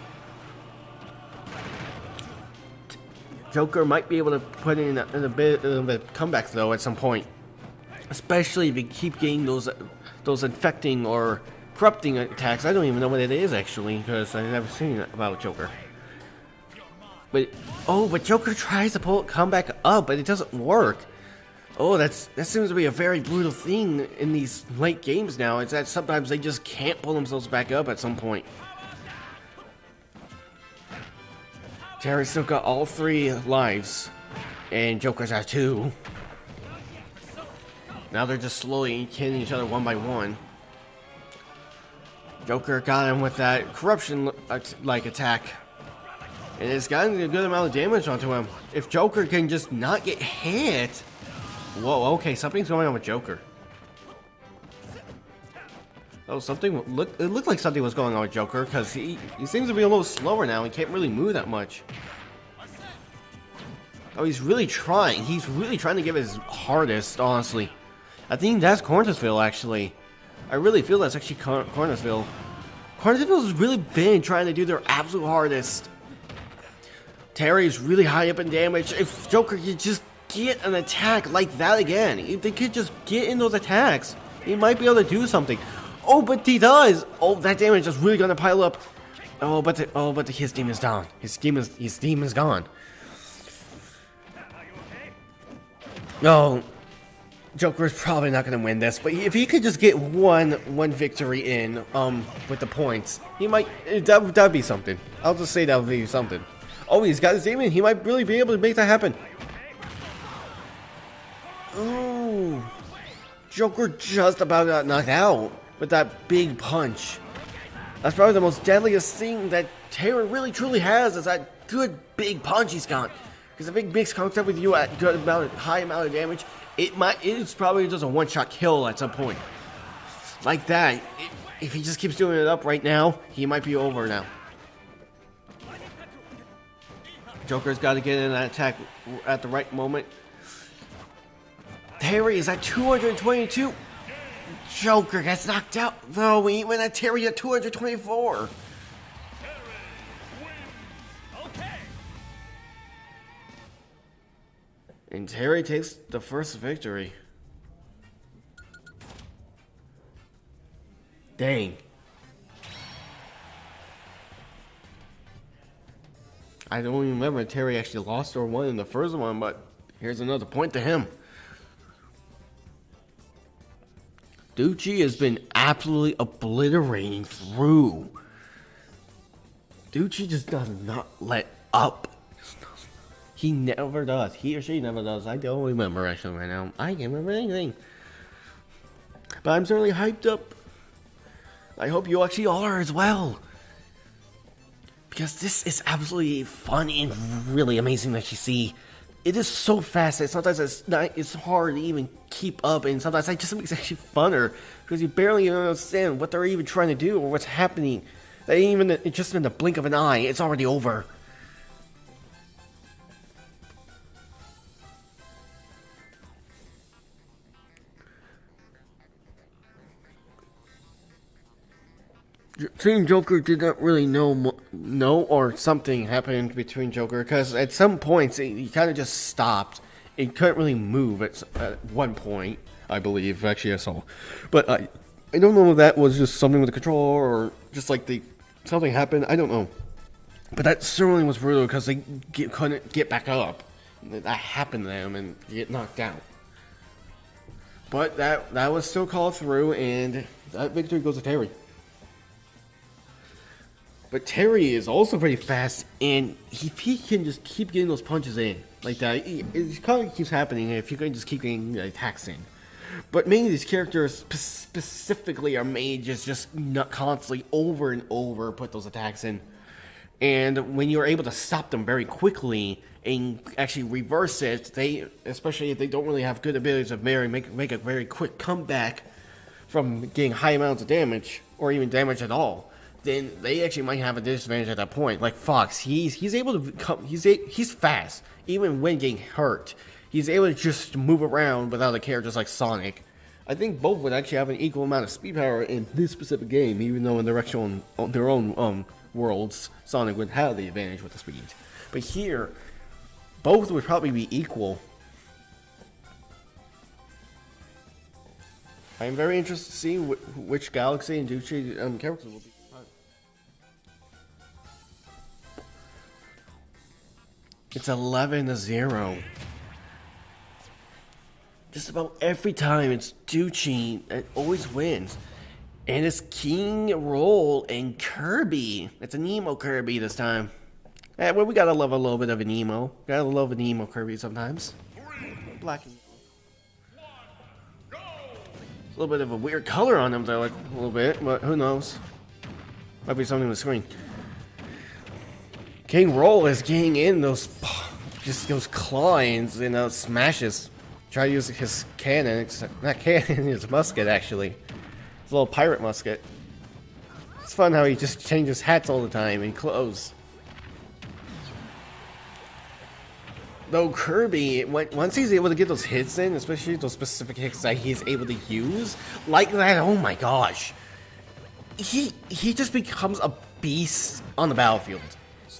Joker might be able to put in a bit of a comeback though at some point, especially if you keep getting those infecting or corrupting attacks. I don't even know what it is actually because I've never seen it about Joker. But Joker tries to come back up, but it doesn't work. Oh, that seems to be a very brutal thing in these late games now. It's that sometimes they just can't pull themselves back up at some point. Terry's still got all 3 lives, and Joker's at 2. Now they're just slowly killing each other one by one. Joker got him with that corruption-like attack. And it's gotten a good amount of damage onto him. If Joker can just not get hit... Whoa, okay, something's going on with Joker. Oh, it looked like something was going on with Joker, because he seems to be a little slower now. He can't really move that much. Oh, he's really trying. He's really trying to give his hardest, honestly. I think that's Connersville, actually. I really feel that's actually Connersville. Connersville's really been trying to do their absolute hardest. Terry's really high up in damage. If Joker could just get an attack like that again, if they could just get in those attacks, he might be able to do something. Oh, but he does. Oh, that damage is really gonna pile up. Oh, but his team is down. His team is gone. No, Joker is probably not gonna win this. But if he could just get one victory in, with the points, he might. That'd be something. I'll just say that would be something. Oh, he's got his demon. He might really be able to make that happen. Oh, Joker just about got knocked out with that big punch. That's probably the most deadliest thing that Terry really truly has, is that good big punch he's got. Because if it makes contact with you at high amount of damage, it's probably just a one-shot kill at some point. Like that. If he just keeps doing it up right now, he might be over now. Joker's got to get in that attack at the right moment. Terry is at 222. Joker gets knocked out, though. We went at Terry at 224. And Terry takes the first victory. Dang. I don't even remember if Terry actually lost or won in the first one, but here's another point to him. Ducci has been absolutely obliterating through. Ducci just does not let up. He never does. He or she never does. I don't remember actually right now. I can't remember anything. But I'm certainly hyped up. I hope you actually are as well. Because this is absolutely fun and really amazing to actually see. It is so fast that sometimes it's hard to even keep up, and sometimes it just makes it actually funner because you barely even understand what they're even trying to do or what's happening. It's just in the blink of an eye, it's already over. Seeing Joker did not really know or something happened between Joker, because at some points he kind of just stopped it couldn't really move at one point, I believe. Actually, I saw. But I don't know if that was just something with the controller or just like something happened. I don't know. But that certainly was brutal because they couldn't get back up. That happened to them and get knocked out. But that was still called through, and that victory goes to Terry. But Terry is also pretty fast, and he can just keep getting those punches in like that. It kind of keeps happening if you can just keep getting the attacks in. But many of these characters specifically are made just not constantly over and over put those attacks in. And when you're able to stop them very quickly and actually reverse it, especially if they don't really have good abilities of make a very quick comeback from getting high amounts of damage or even damage at all, then they actually might have a disadvantage at that point. Like Fox, he's able to he's fast even when getting hurt. He's able to just move around without a care, just like Sonic. I think both would actually have an equal amount of speed power in this specific game, even though in their own worlds, Sonic would have the advantage with the speed. But here, both would probably be equal. I am very interested to see which Galaxy and Ducci characters will be. It's 11-0. Just about every time it's Ducci that always wins. And it's King Roll and Kirby. It's an emo Kirby this time. Well, we gotta love a little bit of an emo. Gotta love an emo Kirby sometimes. Black and yellow. A little bit of a weird color on them though, like a little bit, but who knows? Might be something on the screen. King Roll is getting in those clawings and those smashes. Try to use his cannon. It's not cannon, his musket actually. His little pirate musket. It's fun how he just changes hats all the time and clothes. Though Kirby, once he's able to get those hits in, especially those specific hits that he's able to use, like that, oh my gosh. He just becomes a beast on the battlefield.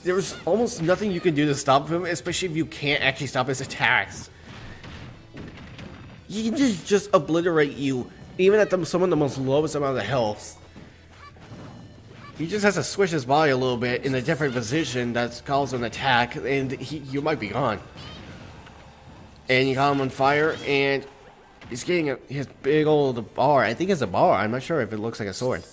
There's almost nothing you can do to stop him, especially if you can't actually stop his attacks. He can just obliterate you, even at some of the most lowest amount of health. He just has to switch his body a little bit in a different position that calls an attack, and you might be gone. And you got him on fire, and he's getting his big old bar. I think it's a bar. I'm not sure if it looks like a sword.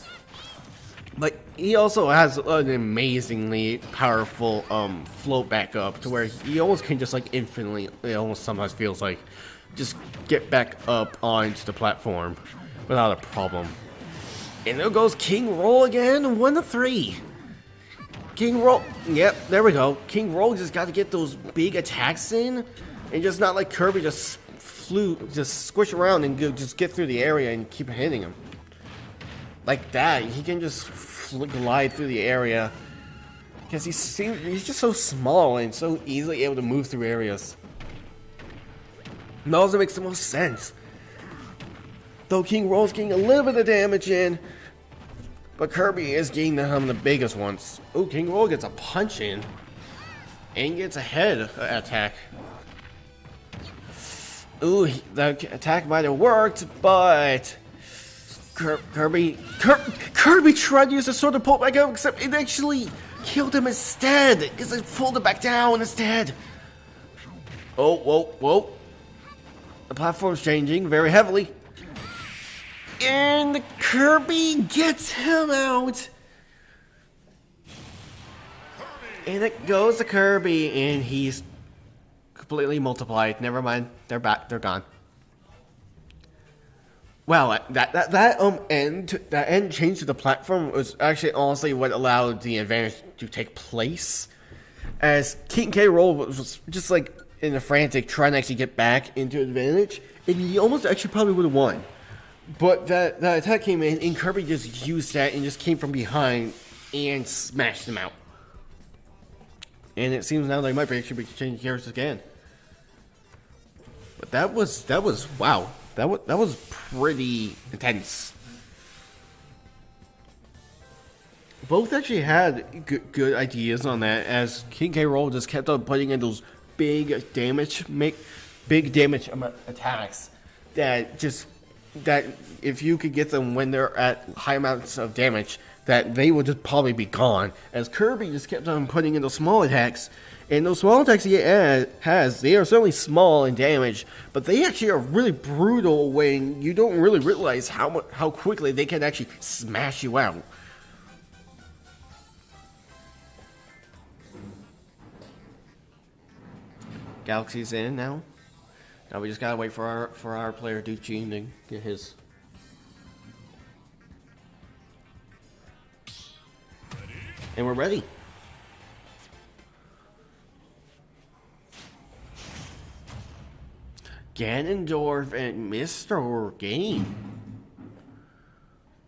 But he also has an amazingly powerful float back up to where he almost can just like infinitely, it almost sometimes feels like, just get back up onto the platform without a problem. And there goes King Roll again, 1-3. King Roll, yep, there we go. King Roll just got to get those big attacks in and just not like Kirby just squish around and just get through the area and keep hitting him. Like that, he can just glide through the area because he's just so small and so easily able to move through areas. It also makes the most sense. Though King Roll's getting a little bit of damage in, but Kirby is getting the biggest ones. Oh, King Roll gets a punch in and gets a head attack. Ooh, the attack might have worked, but Kirby tried to use the sword to pull back up, except it actually killed him instead, because it pulled him back down instead. Oh, whoa. The platform's changing very heavily. And Kirby gets him out. And it goes to Kirby, and he's completely multiplied. Never mind, they're back, they're gone. Wow, that end change to the platform was actually honestly what allowed the advantage to take place. As King K. Roll was just like in a frantic trying to actually get back into advantage, and he almost actually probably would have won. But that attack came in, and Kirby just used that and just came from behind and smashed him out. And it seems now they might actually be changing characters again. But that was wow. That was pretty intense. Both actually had good ideas on that, as King K. Roll just kept on putting in those big damage big damage attacks that if you could get them when they're at high amounts of damage, that they will just probably be gone. As Kirby just kept on putting in those small attacks, and those small attacks he has, they are certainly small in damage, but they actually are really brutal when you don't really realize how quickly they can actually smash you out. Galaxy's in now. Now we just gotta wait for our player Duchin to get his. And we're ready. Ganondorf and Mr. Game.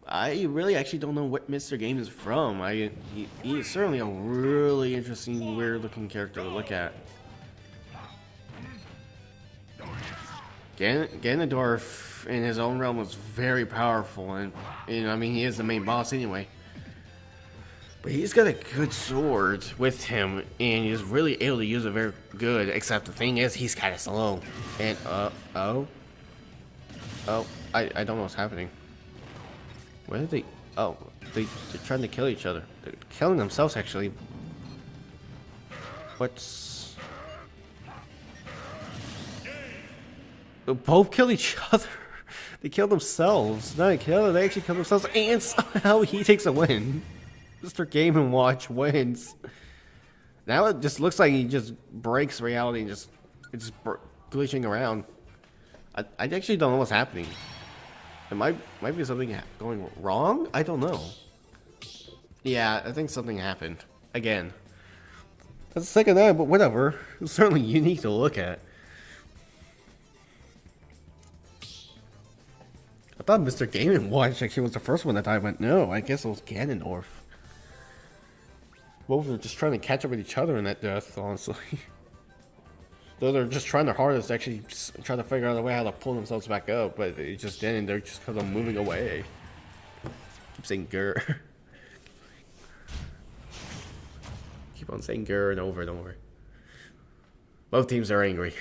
I really actually don't know what Mr. Game is from. He is certainly a really interesting, weird-looking character to look at. Ganondorf in his own realm was very powerful, and I mean, he is the main boss anyway. But he's got a good sword with him, and he's really able to use it very good, except the thing is, he's kind of slow. And, I don't know what's happening. Where did they, they're trying to kill each other. They're killing themselves, actually. What's... They both kill each other. They kill themselves. Not kill, they actually kill themselves, and somehow he takes a win. Mr. Game & Watch wins. Now it just looks like he just breaks reality and it's glitching around. I actually don't know what's happening. It might be something going wrong? I don't know. Yeah, I think something happened. Again. That's the second time, but whatever. It's certainly unique to look at. I thought Mr. Game & Watch actually was the first one that I went, no, I guess it was Ganondorf. Both are just trying to catch up with each other in that death, honestly. Though they're just trying their hardest to actually try to figure out a way how to pull themselves back up, but it just didn't. They're just kind of moving away. Keep saying grr. Keep on saying grr and over and over. Both teams are angry.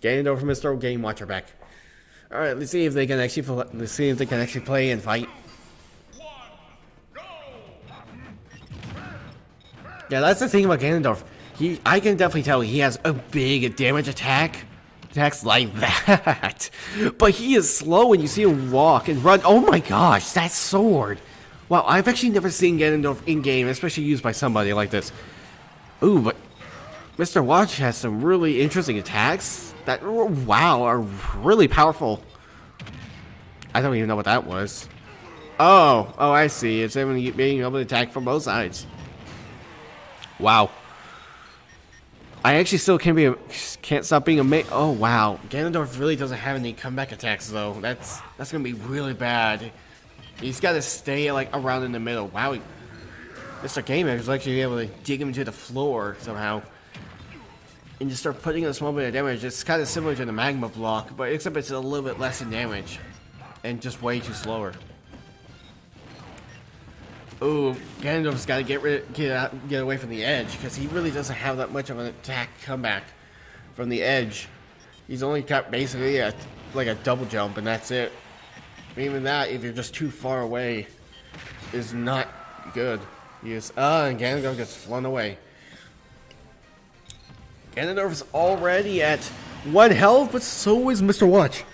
Ganondorf and Mr. Game Watch are back. All right, let's see if they can actually play and fight. Yeah, that's the thing about Ganondorf. I can definitely tell he has a big damage attacks like that. But he is slow when you see him walk and run. Oh my gosh, that sword. Wow, I've actually never seen Ganondorf in game, especially used by somebody like this. Ooh, but Mr. Watch has some really interesting attacks that, wow, are really powerful. I don't even know what that was. Oh, I see. It's him being able to attack from both sides. Wow. I actually still can't stop being amazed. Oh wow, Ganondorf really doesn't have any comeback attacks though. That's gonna be really bad. He's got to stay like around in the middle. Wow, Mr. Gamer is actually able to dig him into the floor somehow, and just start putting in a small bit of damage. It's kind of similar to the magma block, but except it's a little bit less in damage, and just way too slower. Ooh, Ganondorf's got to get away from the edge, because he really doesn't have that much of an attack comeback from the edge. He's only got basically like a double jump, and that's it. Even that, if you're just too far away, is not good. And Ganondorf gets flung away. Ganondorf is already at 1 health, but so is Mr. Watch.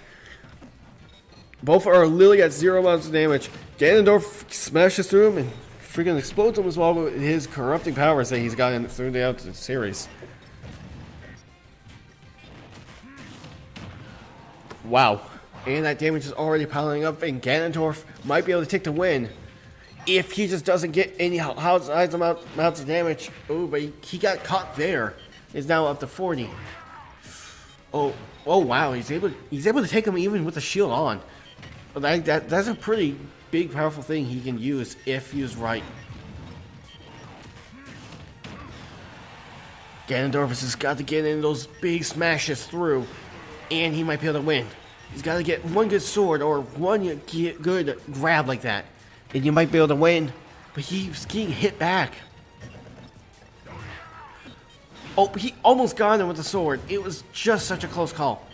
Both are literally at 0 amounts of damage. Ganondorf smashes through him and freaking explodes him as well with his corrupting powers that he's gotten throughout the series. Wow. And that damage is already piling up, and Ganondorf might be able to take the win if he just doesn't get any outside amounts of damage. Oh, but he got caught there. He's now up to 40. Oh wow, he's able to take him even with the shield on. That's a pretty big, powerful thing he can use if used right. Ganondorf has just got to get in those big smashes through, and he might be able to win. He's got to get one good sword or one good grab like that, and you might be able to win. But he's getting hit back. Oh, he almost got him with the sword. It was just such a close call.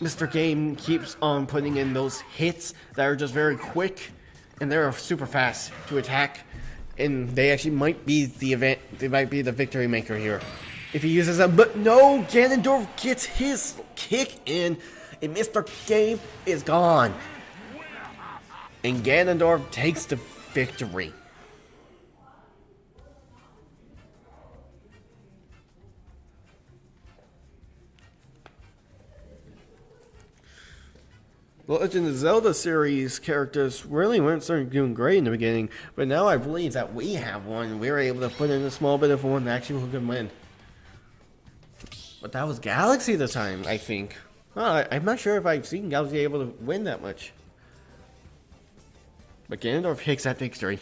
Mr. Game keeps on putting in those hits that are just very quick, and they're super fast to attack, and they actually might be the victory maker here if he uses them. But no, Ganondorf gets his kick in, and Mr. Game is gone, and Ganondorf takes the victory. The Legend of Zelda series characters really weren't starting doing great in the beginning, but now I believe that we have one. We were able to put in a small bit of one that actually could win. But that was Galaxy this time, I think. Well, I'm not sure if I've seen Galaxy able to win that much. But Ganondorf takes that victory.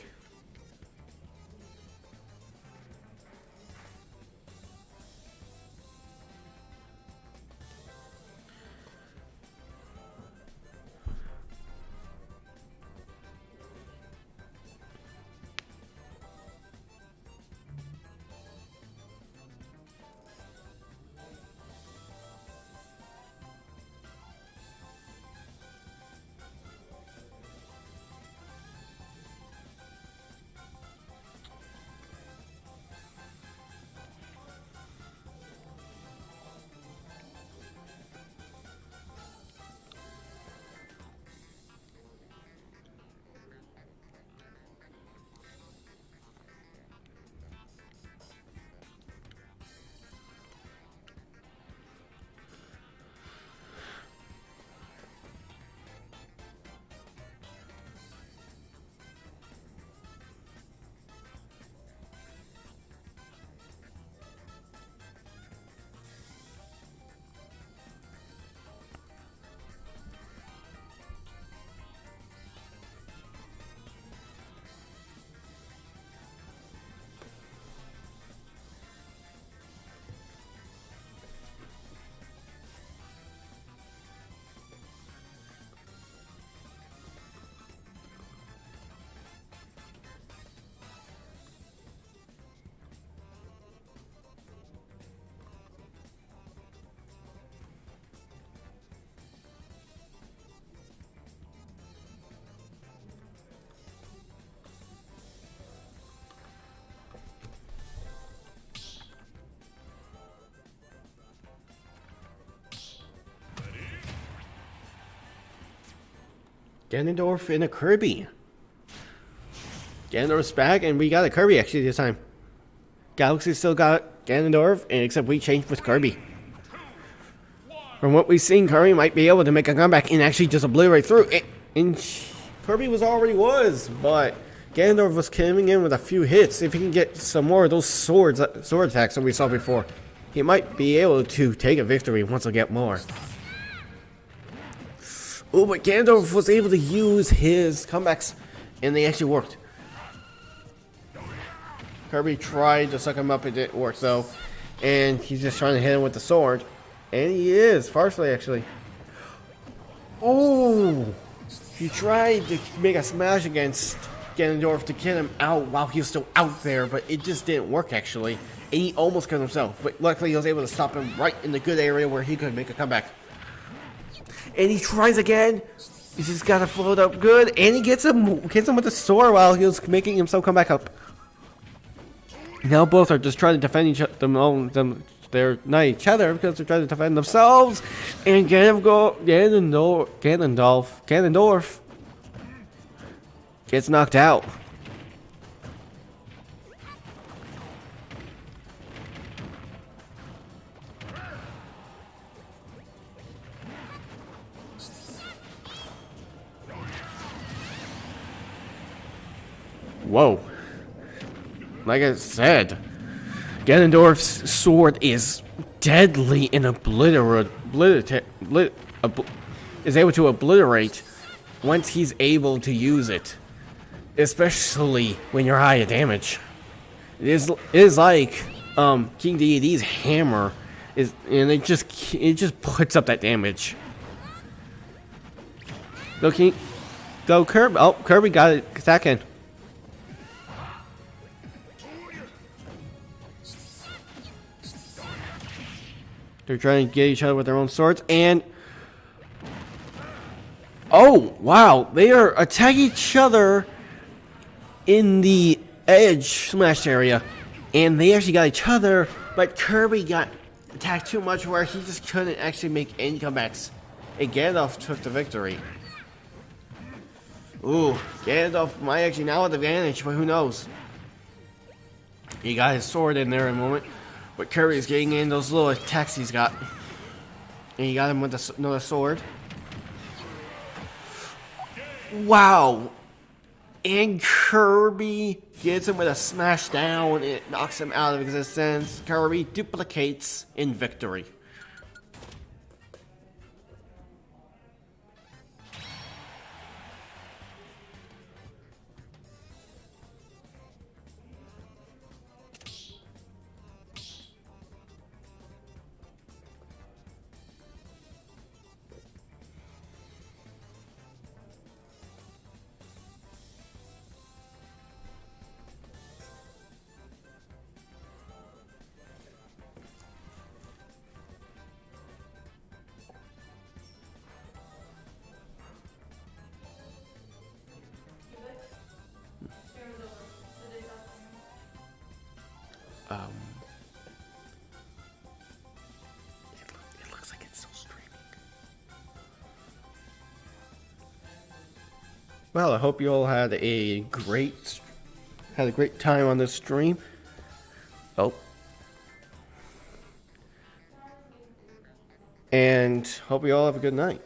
Ganondorf and a Kirby. Ganondorf's back, and we got a Kirby actually this time. Galaxy still got Ganondorf, and except we changed with Kirby. From what we've seen, Kirby might be able to make a comeback and actually just obliterate through it. And Kirby already was, but Ganondorf was coming in with a few hits. If he can get some more of those sword attacks that we saw before, he might be able to take a victory once we get more. Oh, but Ganondorf was able to use his comebacks, and they actually worked. Kirby tried to suck him up, it didn't work though. And he's just trying to hit him with the sword. And he is, partially actually. Oh! He tried to make a smash against Ganondorf to get him out while he was still out there, but it just didn't work actually. And he almost killed himself, but luckily he was able to stop him right in the good area where he could make a comeback. And he tries again. He's just gotta float up good, and he gets him with the sword while he was making himself come back up. Now both are just trying to defend they're not each other because they're trying to defend themselves. And Ganondorf gets knocked out. Whoa. Like I said, Ganondorf's sword is deadly and is able to obliterate once he's able to use it. Especially when you're high at damage. It is like King Deity's hammer and it just puts up that damage. Kirby got it second. They're trying to get each other with their own swords, and Oh, wow. They are attacking each other in the edge smash area. And they actually got each other, but Kirby got attacked too much where he just couldn't actually make any comebacks. And Gandalf took the victory. Ooh, Gandalf might actually now have the advantage, but who knows? He got his sword in there in a moment, but Kirby's getting in those little attacks he's got. And he got him with another sword. Wow. And Kirby gets him with a smash down, and it knocks him out of existence. Kirby duplicates in victory. It looks like it's still streaming. Well, I hope you all had a great time on this stream. Oh. And hope you all have a good night.